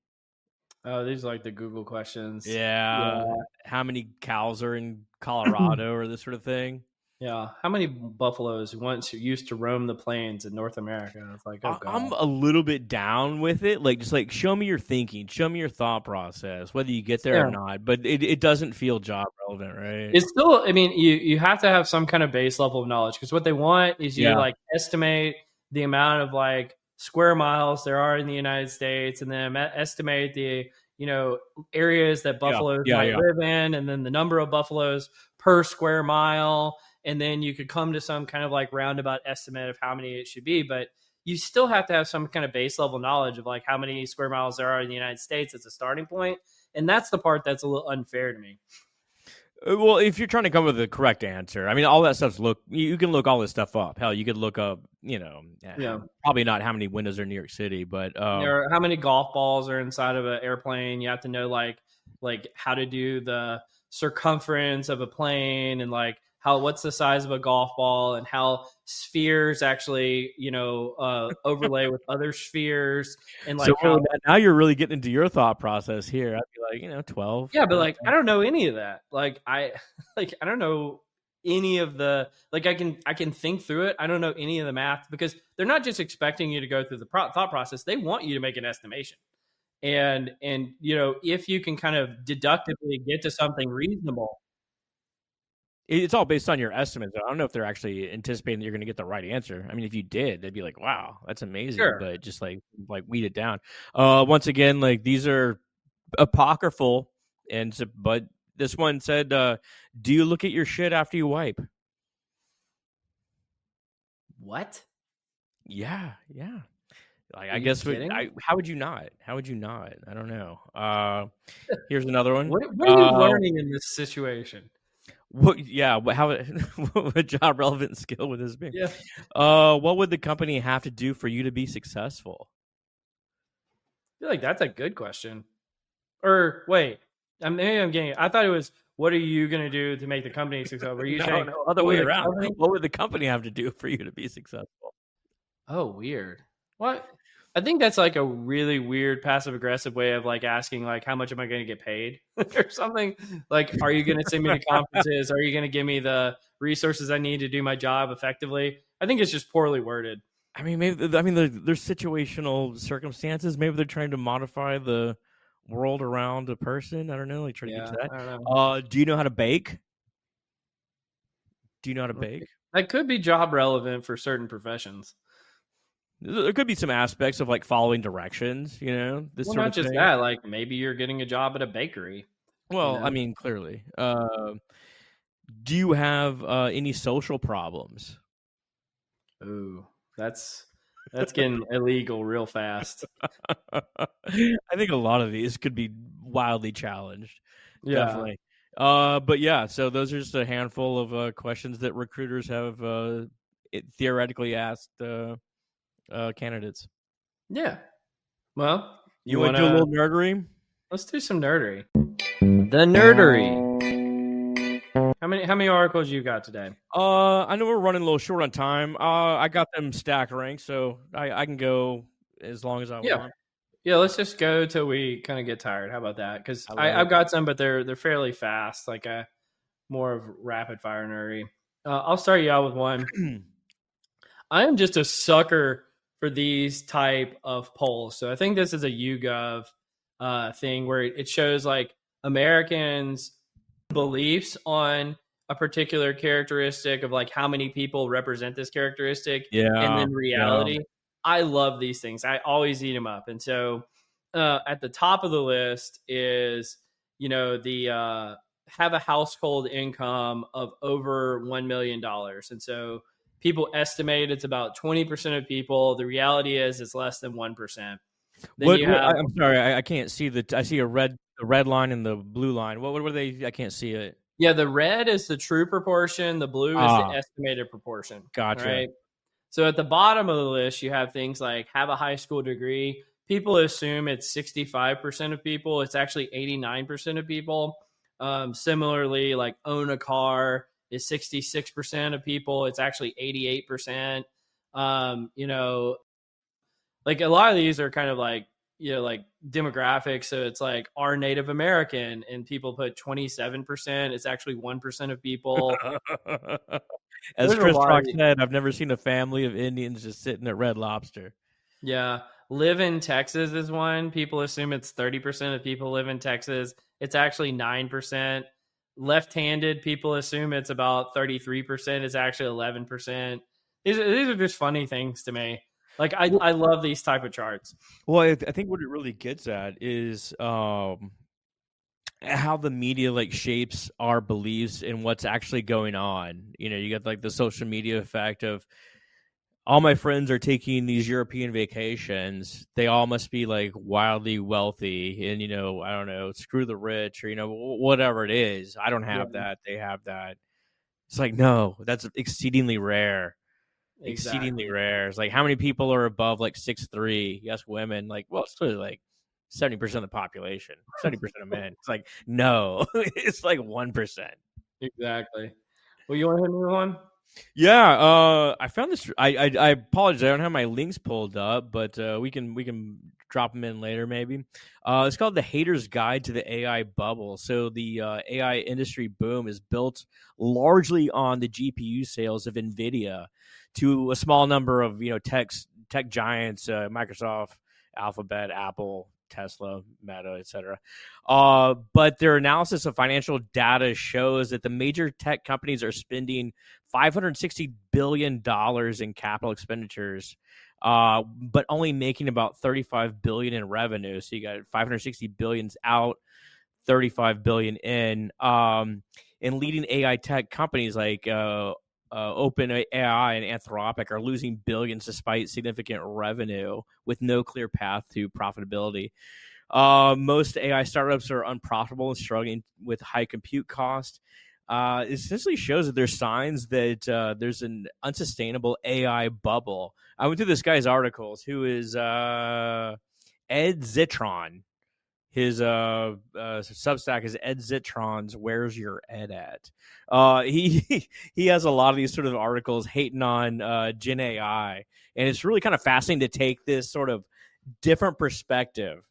Speaker 1: Oh, these are like the Google questions.
Speaker 2: Yeah. How many cows are in Colorado or this sort of thing?
Speaker 1: Yeah. How many buffaloes once used to roam the plains in North America? It's like, oh God.
Speaker 2: I'm a little bit down with it. Like, just like, show me your thinking, show me your thought process, whether you get there or not. But it doesn't feel job relevant, right?
Speaker 1: It's still, I mean, you have to have some kind of base level of knowledge, because what they want is you to like estimate the amount of like square miles there are in the United States, and then estimate the areas that buffaloes might live in, and then the number of buffaloes per square mile, and then you could come to some kind of like roundabout estimate of how many it should be. But you still have to have some kind of base level knowledge of like how many square miles there are in the United States as a starting point, and that's the part that's a little unfair to me.
Speaker 2: Well, if you're trying to come with the correct answer, I mean, all that stuff's you can look all this stuff up. Hell, you could look up, probably not how many windows are in New York City, but
Speaker 1: how many golf balls are inside of an airplane. You have to know like how to do the circumference of a plane, and like what's the size of a golf ball, and how spheres actually overlay with other spheres, and like
Speaker 2: now you're really getting into your thought process here. I'd be like 12.
Speaker 1: Yeah, but like I don't know any of that. Like I don't know any of the, like I can think through it. I don't know any of the math, because they're not just expecting you to go through the thought process. They want you to make an estimation, and if you can kind of deductively get to something reasonable.
Speaker 2: It's all based on your estimates. I don't know if they're actually anticipating that you're going to get the right answer. I mean, if you did, they'd be like, "Wow, that's amazing," but just like weed it down. Once again, like these are apocryphal, but this one said, "Do you look at your shit after you wipe?"
Speaker 1: What?
Speaker 2: Yeah. Like,
Speaker 1: Are
Speaker 2: I
Speaker 1: you
Speaker 2: guess
Speaker 1: kidding?
Speaker 2: how would you not? How would you not? I don't know. Here's another one.
Speaker 1: What are you learning in this situation?
Speaker 2: What job relevant skill would this be?
Speaker 1: Yeah.
Speaker 2: What would the company have to do for you to be successful?
Speaker 1: I feel like that's a good question. Or wait, maybe I'm getting it. I thought it was, what are you going to do to make the company successful? Are you saying,
Speaker 2: No, other
Speaker 1: what
Speaker 2: way
Speaker 1: would the
Speaker 2: around.
Speaker 1: company?
Speaker 2: What would the company have to do for you to be successful?
Speaker 1: Oh, weird. What? I think that's like a really weird passive aggressive way of like asking like, how much am I going to get paid or something? Like, are you going to send me to conferences? Are you going to give me the resources I need to do my job effectively? I think it's just poorly worded.
Speaker 2: I mean, there's situational circumstances. Maybe they're trying to modify the world around a person. I don't know. Like, try to get to
Speaker 1: Yeah,
Speaker 2: that.
Speaker 1: I don't know.
Speaker 2: Do you know how to bake? Do you know how to bake?
Speaker 1: That could be job relevant for certain professions.
Speaker 2: There could be some aspects of like following directions, this
Speaker 1: Well,
Speaker 2: sort
Speaker 1: not
Speaker 2: of
Speaker 1: just
Speaker 2: thing.
Speaker 1: that. Like maybe you're getting a job at a bakery.
Speaker 2: Well, I mean, clearly. Do you have any social problems?
Speaker 1: Ooh, that's getting illegal real fast.
Speaker 2: I think a lot of these could be wildly challenged.
Speaker 1: Yeah.
Speaker 2: Definitely. But yeah, so those are just a handful of questions that recruiters have theoretically asked candidates.
Speaker 1: Yeah. Well,
Speaker 2: You want to do a little nerdery?
Speaker 1: Let's do some nerdery. The nerdery. How many articles you got today?
Speaker 2: I know we're running a little short on time. I got them stack ranked, so I can go as long as I want.
Speaker 1: Yeah, let's just go till we kind of get tired. How about that? Because I've got some, but they're fairly fast, like a more of rapid fire nerdy. I'll start you out with one. I am just a sucker for these type of polls. So I think this is a YouGov thing where it shows like Americans' beliefs on a particular characteristic of like how many people represent this characteristic, and then reality. Yeah. I love these things. I always eat them up. And so at the top of the list is, the have a household income of over $1 million. And so people estimate it's about 20% of people. The reality is it's less than 1%.
Speaker 2: I'm sorry, I can't see I see the red line and the blue line. What are they? I can't see it.
Speaker 1: Yeah, the red is the true proportion. The blue is the estimated proportion.
Speaker 2: Gotcha.
Speaker 1: Right? So at the bottom of the list, you have things like have a high school degree. People assume it's 65% of people. It's actually 89% of people. Similarly, like own a car is 66% of people. It's actually 88%. Like a lot of these are kind of like, like demographics. So it's like are Native American, and people put 27%. It's actually 1% of people.
Speaker 2: As Chris Rock said, I've never seen a family of Indians just sitting at Red Lobster.
Speaker 1: Yeah. Live in Texas is one. People assume it's 30% of people live in Texas. It's actually 9%. Left-handed, people assume it's about 33%. It's actually 11%. These are just funny things to me. Like I love these type of charts.
Speaker 2: Well, I think what it really gets at is how the media like shapes our beliefs and what's actually going on. You got like the social media effect of all my friends are taking these European vacations. They all must be like wildly wealthy, and I don't know, screw the rich, or whatever it is. I don't have that. They have that. It's like, no, that's exceedingly rare. Exceedingly rare. It's like, how many people are above like 6'3"? Yes, women. Like, well, it's really like 70% of the population, 70% of men. It's like, no, it's like 1%.
Speaker 1: Exactly. Well, you want to hit me with one?
Speaker 2: Yeah, I found this. I apologize. I don't have my links pulled up, but we can drop them in later, maybe. It's called "The Hater's Guide to the AI Bubble." So the AI industry boom is built largely on the GPU sales of NVIDIA to a small number of tech giants, Microsoft, Alphabet, Apple, Tesla, Meta, etc. But their analysis of financial data shows that the major tech companies are spending $560 billion in capital expenditures, but only making about $35 billion in revenue. So you got $560 billion out, $35 billion in. And leading AI tech companies like OpenAI and Anthropic are losing billions despite significant revenue with no clear path to profitability. Most AI startups are unprofitable and struggling with high compute cost. It essentially shows that there's signs that there's an unsustainable AI bubble. I went through this guy's articles, who is Ed Zitron. His Substack is Ed Zitron's Where's Your Ed At? He has a lot of these sort of articles hating on Gen AI, and it's really kind of fascinating to take this sort of different perspective,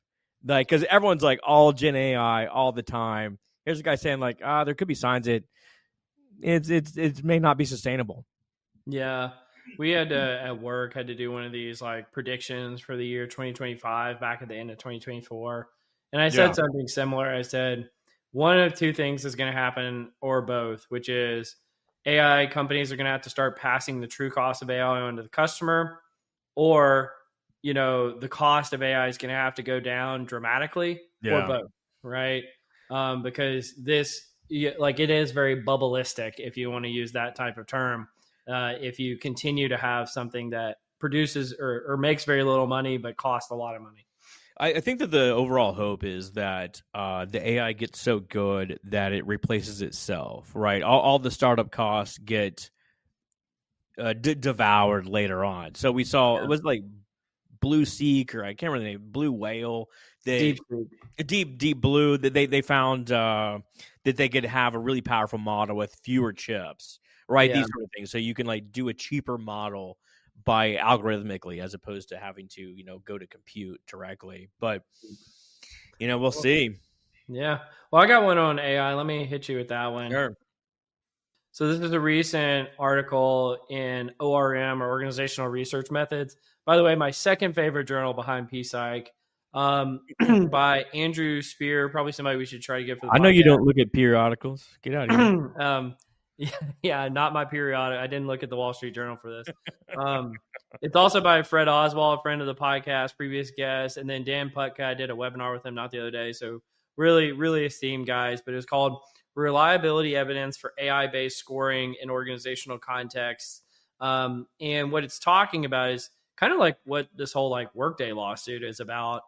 Speaker 2: like, because everyone's like all Gen AI all the time. Here's a guy saying like, there could be signs that it may not be sustainable.
Speaker 1: Yeah. We had to, at work, had to do one of these like predictions for the year 2025 back at the end of 2024. And I said something similar. I said, one of two things is going to happen, or both, which is AI companies are going to have to start passing the true cost of AI on to the customer, or, the cost of AI is going to have to go down dramatically, or both, right? Because this, like, it is very bubbleistic, if you want to use that type of term. If you continue to have something that produces or makes very little money but costs a lot of money.
Speaker 2: I think that the overall hope is that the AI gets so good that it replaces itself, right? All the startup costs get devoured later on. So we saw, it was like Blue Seek, or I can't remember the name, Blue Whale. Deep Blue. They found that they could have a really powerful model with fewer chips, right? These sort of things. So you can like do a cheaper model by algorithmically, as opposed to having to, go to compute directly. But, we'll see.
Speaker 1: Yeah. Well, I got one on AI. Let me hit you with that one.
Speaker 2: Sure.
Speaker 1: So this is a recent article in ORM, or Organizational Research Methods. By the way, my second favorite journal behind PSYCH, by Andrew Spear, probably somebody we should try to get for the podcast.
Speaker 2: I know you don't look at periodicals. Get out of
Speaker 1: here. Yeah, not my periodic. I didn't look at the Wall Street Journal for this. It's also by Fred Oswald, a friend of the podcast, previous guest, and then Dan Putka. I did a webinar with him not the other day. So really, really esteemed guys. But it was called Reliability Evidence for AI-Based Scoring in Organizational Contexts. And what it's talking about is kind of like what this whole like Workday lawsuit is about,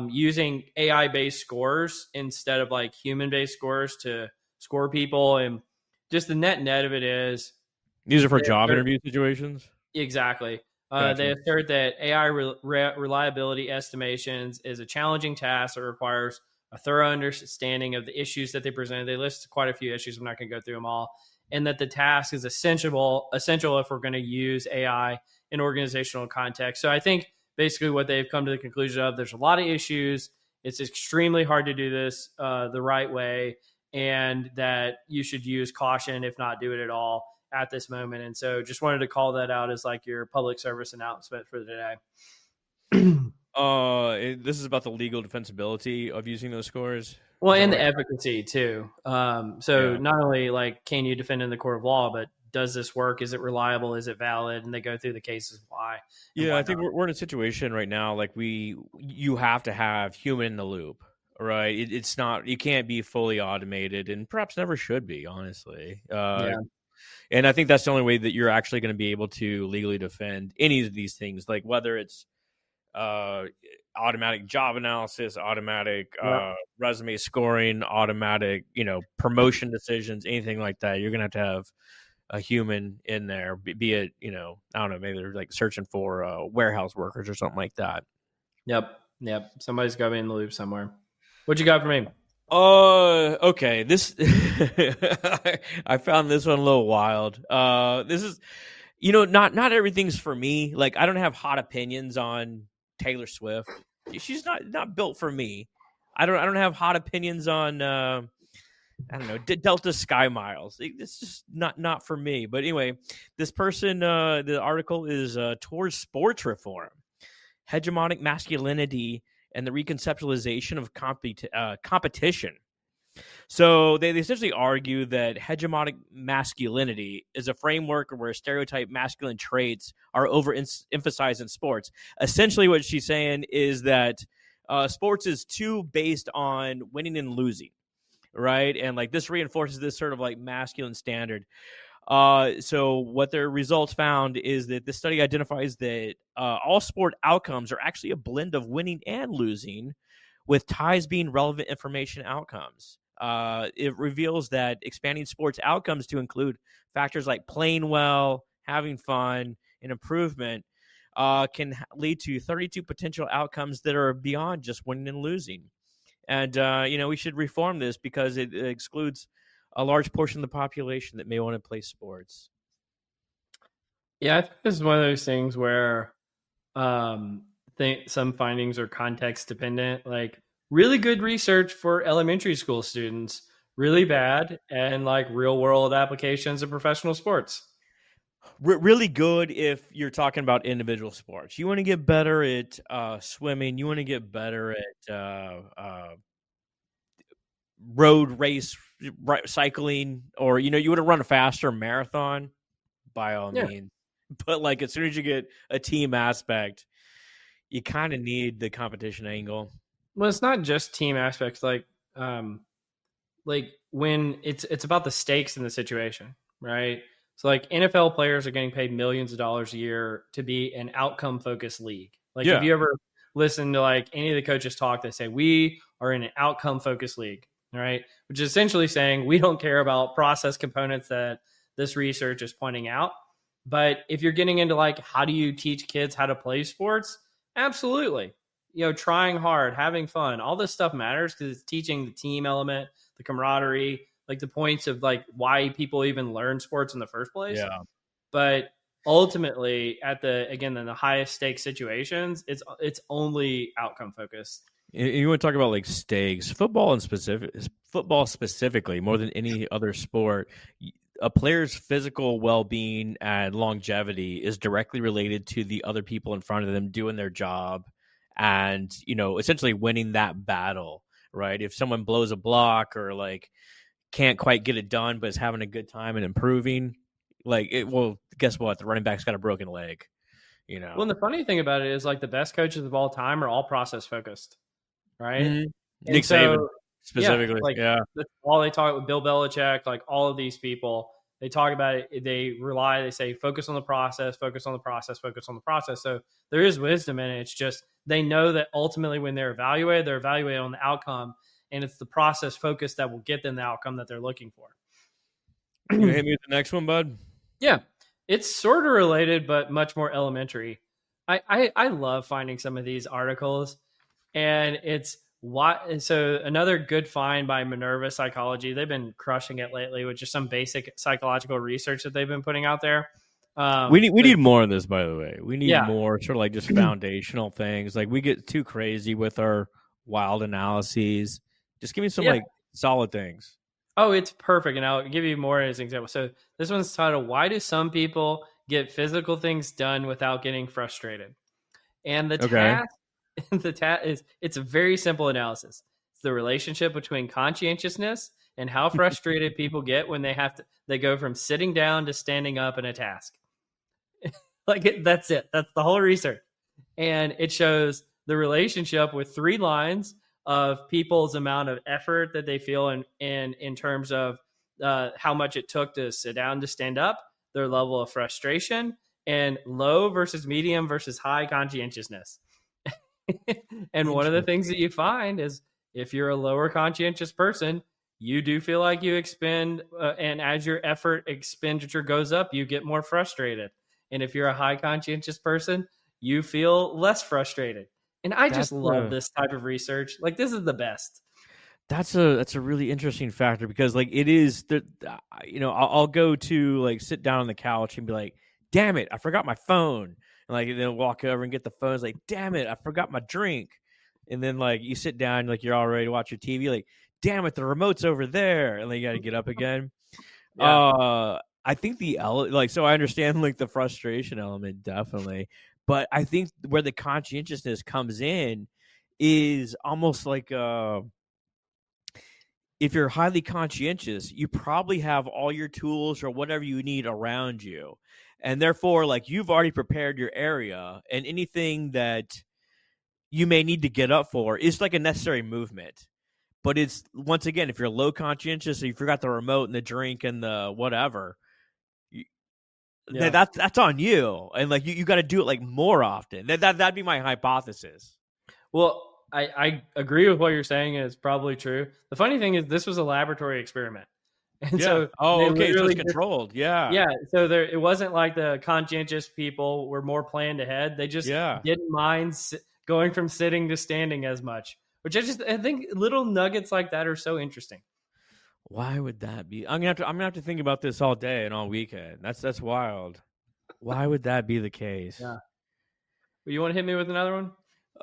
Speaker 1: using AI-based scores instead of like human-based scores to score people. And just the net of it is,
Speaker 2: these are for job interview situations.
Speaker 1: Exactly. Gotcha. They assert that AI reliability estimations is a challenging task that requires a thorough understanding of the issues that they present. They list quite a few issues. I'm not going to go through them all. And that the task is essential if we're going to use AI in organizational context. So I think basically what they've come to the conclusion of, there's a lot of issues. It's extremely hard to do this the right way, and that you should use caution, if not do it at all, at this moment. And so just wanted to call that out as like your public service announcement for today.
Speaker 2: This is about the legal defensibility of using those scores.
Speaker 1: Well, and the efficacy too. Not only like, can you defend in the court of law, but does this work? Is it reliable? Is it valid? And they go through the cases why.
Speaker 2: Yeah, I think we're in a situation right now, like you have to have human in the loop, right? It's not, you can't be fully automated, and perhaps never should be, honestly. And I think that's the only way that you're actually going to be able to legally defend any of these things, like whether it's automatic job analysis, automatic resume scoring, automatic, promotion decisions, anything like that. You're going to have a human in there, be it, I don't know, maybe they're like searching for warehouse workers or something like that. Yep.
Speaker 1: Somebody's got to be in the loop somewhere. What you got for me?
Speaker 2: Okay. This I found this one a little wild. This is, not everything's for me. Like, I don't have hot opinions on Taylor Swift. She's not built for me. I don't have hot opinions on I don't know, Delta Sky Miles. It's just not for me. But anyway, this person, the article is towards sports reform, hegemonic masculinity, and the reconceptualization of competition. So they essentially argue that hegemonic masculinity is a framework where stereotype masculine traits are overemphasized in sports. Essentially what she's saying is that sports is too based on winning and losing, right? And like this reinforces this sort of like masculine standard. So what their results found is that this study identifies that all sport outcomes are actually a blend of winning and losing, with ties being relevant information outcomes. It reveals that expanding sports outcomes to include factors like playing well, having fun, and improvement can lead to 32 potential outcomes that are beyond just winning and losing. And, we should reform this because it excludes a large portion of the population that may want to play sports.
Speaker 1: Yeah, I think this is one of those things where some findings are context dependent. Like really good research for elementary school students, really bad, and like real world applications of professional sports.
Speaker 2: Really good if you're talking about individual sports. You want to get better at swimming. You want to get better at road race cycling, or you want to run a faster marathon, by all means. But like as soon as you get a team aspect, you kind of need the competition angle.
Speaker 1: Well, it's not just team aspects. Like when it's about the stakes in the situation, right? So like NFL players are getting paid millions of dollars a year to be an outcome focused league. Like if you ever listen to like any of the coaches talk, they say we are in an outcome focused league, right? Which is essentially saying we don't care about process components that this research is pointing out. But if you're getting into like how do you teach kids how to play sports, absolutely. Trying hard, having fun, all this stuff matters because it's teaching the team element, the camaraderie, like the points of like why people even learn sports in the first place.
Speaker 2: Yeah.
Speaker 1: But ultimately in the highest stakes situations, it's only outcome focused.
Speaker 2: You want to talk about like stakes, football specifically more than any other sport. A player's physical well-being and longevity is directly related to the other people in front of them doing their job and, essentially winning that battle, right? If someone blows a block or like can't quite get it done, but is having a good time and improving, guess what? The running back's got a broken leg,
Speaker 1: Well, and the funny thing about it is like the best coaches of all time are all process focused, right?
Speaker 2: Mm-hmm. Nick Saban specifically.
Speaker 1: That's all they talk with Bill Belichick, like all of these people, they talk about it. They say, focus on the process, focus on the process, focus on the process. So there is wisdom in it. It's just, they know that ultimately when they're evaluated on the outcome, and it's the process focus that will get them the outcome that they're looking for.
Speaker 2: You hit me with the next one, bud?
Speaker 1: Yeah. It's sort of related, but much more elementary. I love finding some of these articles, and it's why. So another good find by Minerva Psychology. They've been crushing it lately with just some basic psychological research that they've been putting out there.
Speaker 2: We need more of this, by the way. We need more sort of like just foundational things. Like we get too crazy with our wild analyses. Just give me some like solid things.
Speaker 1: Oh, it's perfect. And I'll give you more as an example. So this one's titled, Why Do Some People Get Physical Things Done Without Getting Frustrated? And the task is, it's a very simple analysis. It's the relationship between conscientiousness and how frustrated people get when they go from sitting down to standing up in a task. That's it. That's the whole research. And it shows the relationship with 3 lines of people's amount of effort that they feel in terms of how much it took to sit down to stand up, their level of frustration, and low versus medium versus high conscientiousness. And one of the things that you find is if you're a lower conscientious person, you do feel like you expend, and as your effort expenditure goes up, you get more frustrated. And if you're a high conscientious person, you feel less frustrated. And I just love this type of research. Like, this is the best.
Speaker 2: That's a really interesting factor because like it is that, I'll go to like sit down on the couch and be like, damn it, I forgot my phone. And like, and then walk over and get the phone. It's like, damn it, I forgot my drink. And then like you sit down, like you're all ready to watch your TV. Like, damn it, the remote's over there. And then you got to get up again. I think so I understand like the frustration element, definitely. But I think where the conscientiousness comes in is almost like if you're highly conscientious, you probably have all your tools or whatever you need around you. And therefore, like you've already prepared your area, and anything that you may need to get up for is like a necessary movement. But it's, once again, if you're low conscientious, or you forgot the remote and the drink and the whatever,
Speaker 1: Yeah.
Speaker 2: That's on you, and like you got to do it like more often. That'd be my hypothesis.
Speaker 1: Well, I agree with what you're saying, and it's probably true. The funny thing is, this was a laboratory experiment, and
Speaker 2: Yeah.
Speaker 1: so
Speaker 2: Oh,
Speaker 1: they
Speaker 2: okay. So it's
Speaker 1: literally
Speaker 2: controlled. Yeah.
Speaker 1: yeah. So it wasn't like the conscientious people were more planned ahead. They just
Speaker 2: Yeah.
Speaker 1: didn't mind going from sitting to standing as much, which I think little nuggets like that are so interesting.
Speaker 2: Why would that be? I'm gonna have to think about this all day and all weekend. That's wild. Why would that be the case?
Speaker 1: Yeah. Well, you want to hit me with another one?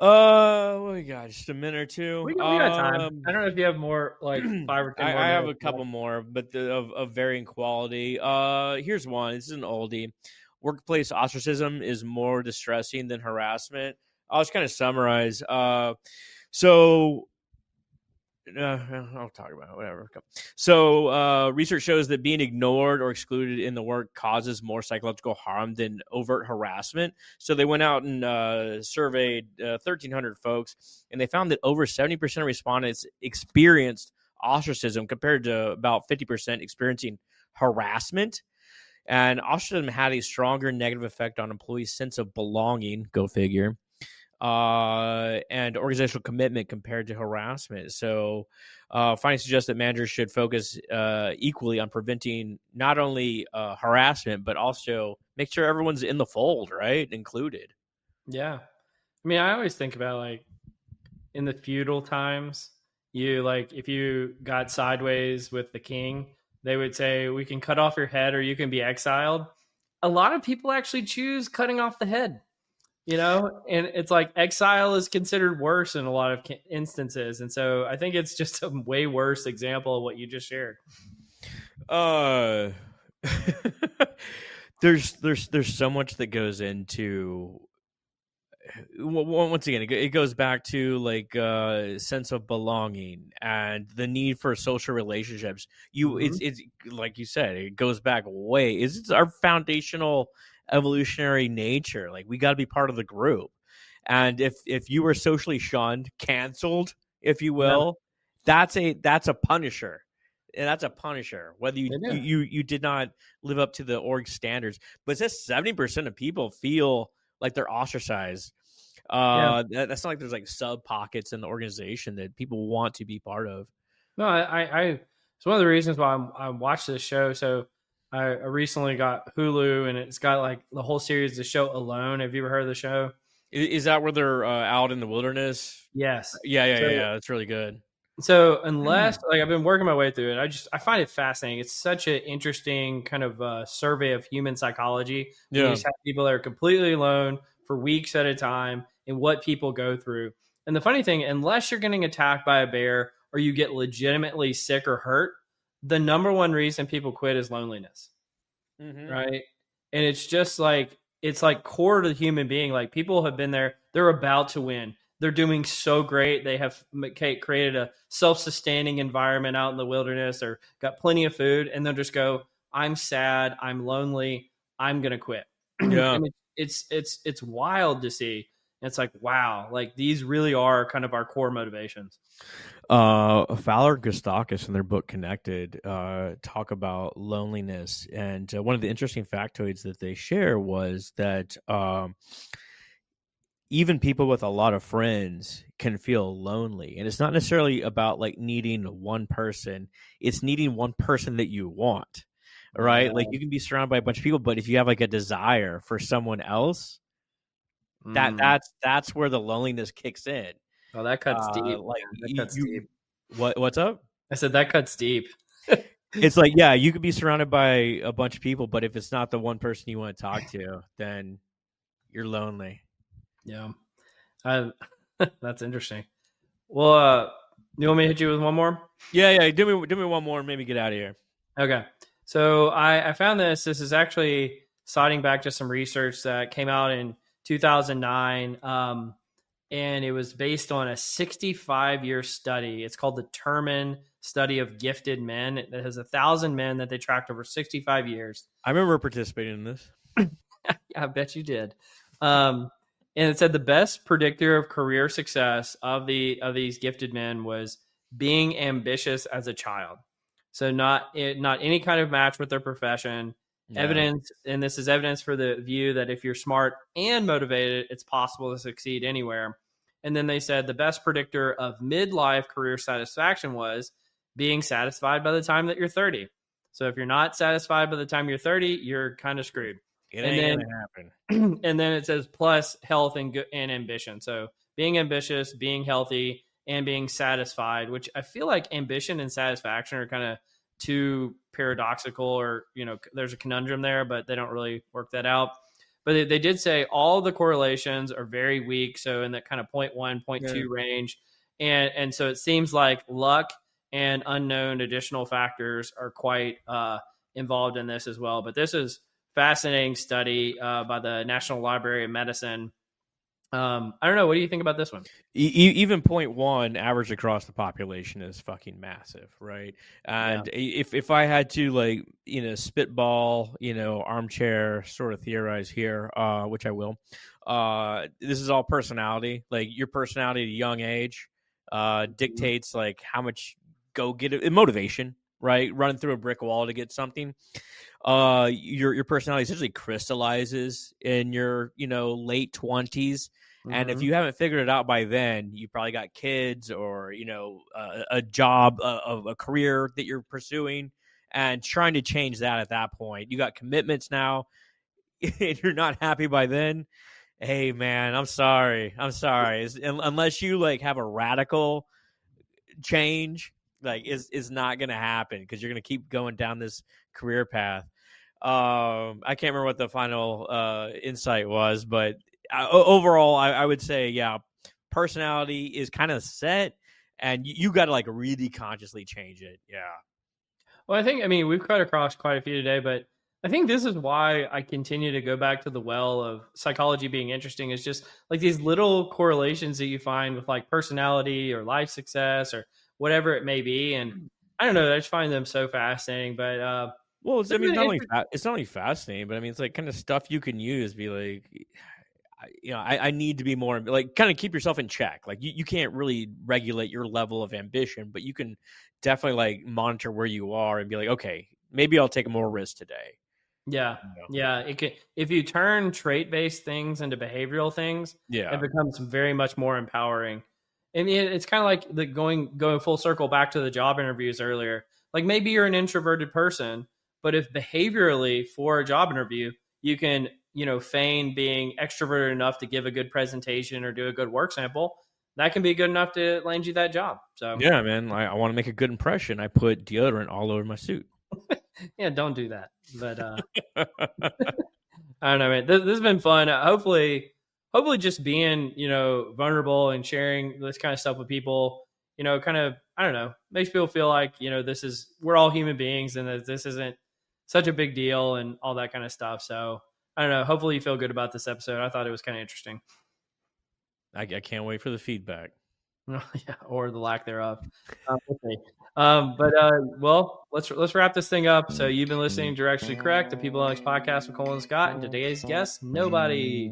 Speaker 2: What we got? Just a minute or two.
Speaker 1: We got time. I don't know if you have more, like 5 or 10 more
Speaker 2: I have
Speaker 1: minutes.
Speaker 2: a couple more, but of varying quality. Here's one. This is an oldie. Workplace ostracism is more distressing than harassment. I'll just kind of summarize. So I'll talk about it, whatever. So research shows that being ignored or excluded in the work causes more psychological harm than overt harassment. So they went out and surveyed 1,300 folks, and they found that over 70% of respondents experienced ostracism compared to about 50% experiencing harassment. And ostracism had a stronger negative effect on employees' sense of belonging, go figure, and organizational commitment compared to harassment. So findings suggest that managers should focus equally on preventing not only harassment, but also make sure everyone's in the fold, right? Included.
Speaker 1: Yeah. I mean, I always think about like in the feudal times, if you got sideways with the king, they would say, we can cut off your head or you can be exiled. A lot of people actually choose cutting off the head, and it's like exile is considered worse in a lot of instances. And so I think it's just a way worse example of what you just shared.
Speaker 2: There's so much that goes into, once again, it goes back to like sense of belonging and the need for social relationships. It's like you said, it goes back way. It's our foundational evolutionary nature. Like we got to be part of the group, and if you were socially shunned, canceled, if you will, that's a punisher. And that's a punisher, whether you did not live up to the org standards. But it says 70% of people feel like they're ostracized. That's not like there's like sub pockets in the organization that people want to be part of.
Speaker 1: No, it's one of the reasons why I watched this show. So I recently got Hulu, and it's got like the whole series, the show Alone. Have you ever heard of the show?
Speaker 2: Is that where they're out in the wilderness?
Speaker 1: Yes.
Speaker 2: Yeah. That's really good.
Speaker 1: So unless like I've been working my way through it, I find it fascinating. It's such an interesting kind of survey of human psychology. Yeah. You just have people that are completely alone for weeks at a time and what people go through. And the funny thing, unless you're getting attacked by a bear or you get legitimately sick or hurt, the number one reason people quit is loneliness. Mm-hmm. Right. And it's just like, it's like core to the human being. Like people have been there. They're about to win. They're doing so great. They have created a self-sustaining environment out in the wilderness, or got plenty of food, and they'll just go, I'm sad, I'm lonely, I'm going to quit. Yeah. And it's wild to see. It's like, wow, like these really are kind of our core motivations.
Speaker 2: Fowler Gustakis in their book Connected talk about loneliness, and one of the interesting factoids that they share was that even people with a lot of friends can feel lonely, and it's not necessarily about like needing one person. It's needing one person that you want, right? Yeah. Like you can be surrounded by a bunch of people, but if you have like a desire for someone else, that's where the loneliness kicks in.
Speaker 1: Oh, that cuts deep. Like that cuts deep.
Speaker 2: What's up?
Speaker 1: I said that cuts deep.
Speaker 2: It's like, yeah, you could be surrounded by a bunch of people, but if it's not the one person you want to talk to, then you're lonely.
Speaker 1: Yeah. That's interesting. Well, you want me to hit you with one more?
Speaker 2: Yeah. Do me one more and maybe get out of here.
Speaker 1: Okay. So I found this. This is actually citing back to some research that came out in 2009. And it was based on a 65-year study. It's called the Terman Study of Gifted Men. It has 1,000 men that they tracked over 65 years.
Speaker 2: I remember participating in this.
Speaker 1: I bet you did. And it said the best predictor of career success of these gifted men was being ambitious as a child. So not any kind of match with their profession, Evidence, and this is evidence for the view that if you're smart and motivated, it's possible to succeed anywhere. And then they said the best predictor of midlife career satisfaction was being satisfied by the time that you're 30. So if you're not satisfied by the time you're 30, you're kind of screwed.
Speaker 2: It ain't gonna happen.
Speaker 1: And then it says plus health and ambition. So being ambitious, being healthy, and being satisfied, which I feel like ambition and satisfaction are kind of too paradoxical, or, there's a conundrum there, but they don't really work that out. But they did say all the correlations are very weak. So in that kind of 0.1, 0.2 range. And so it seems like luck and unknown additional factors are quite involved in this as well. But this is fascinating study by the National Library of Medicine. I don't know. What do you think about this one?
Speaker 2: Even 0.1 average across the population is fucking massive, right? And if I had to spitball, armchair sort of theorize here, which I will, this is all personality. Like your personality at a young age dictates like how much go get it, motivation, right? Running through a brick wall to get something. Your personality essentially crystallizes in your late 20s, and if you haven't figured it out by then, you probably got kids or a job of a career that you're pursuing and trying to change that. At that point, you got commitments now and you're not happy by then. Hey man, I'm sorry, unless you have a radical change, is not gonna happen, because you're gonna keep going down this career path. I can't remember what the final insight was, but overall, I would say, personality is kind of set, and you got to really consciously change it. Yeah.
Speaker 1: Well, I mean, we've cut across quite a few today, but I think this is why I continue to go back to the well of psychology being interesting. Is just like these little correlations that you find with personality or life success or whatever it may be. And I don't know, I just find them so fascinating. But
Speaker 2: well, it's not only fascinating, but I mean, it's kind of stuff you can use. Be like, I need to be more kind of keep yourself in check. You can't really regulate your level of ambition, but you can definitely monitor where you are and be like, okay, maybe I'll take more risk today.
Speaker 1: Yeah. Yeah. It can, if you turn trait-based things into behavioral things, it becomes very much more empowering. I mean, it's kind of like the going full circle back to the job interviews earlier. Like maybe you're an introverted person, but if behaviorally for a job interview, you can, feign being extroverted enough to give a good presentation or do a good work sample, that can be good enough to land you that job. So
Speaker 2: yeah, man, I want to make a good impression. I put deodorant all over my suit.
Speaker 1: Yeah, don't do that. But I don't know, man. This has been fun. Hopefully just being, vulnerable and sharing this kind of stuff with people, kind of, I don't know, makes people feel like, we're all human beings and that this isn't such a big deal and all that kind of stuff. So I don't know. Hopefully you feel good about this episode. I thought it was kind of interesting.
Speaker 2: I can't wait for the feedback.
Speaker 1: Yeah, or the lack thereof. Well, let's wrap this thing up. So you've been listening to Directionally Correct, the People Alex podcast with Cole and Scott, and today's guest, nobody.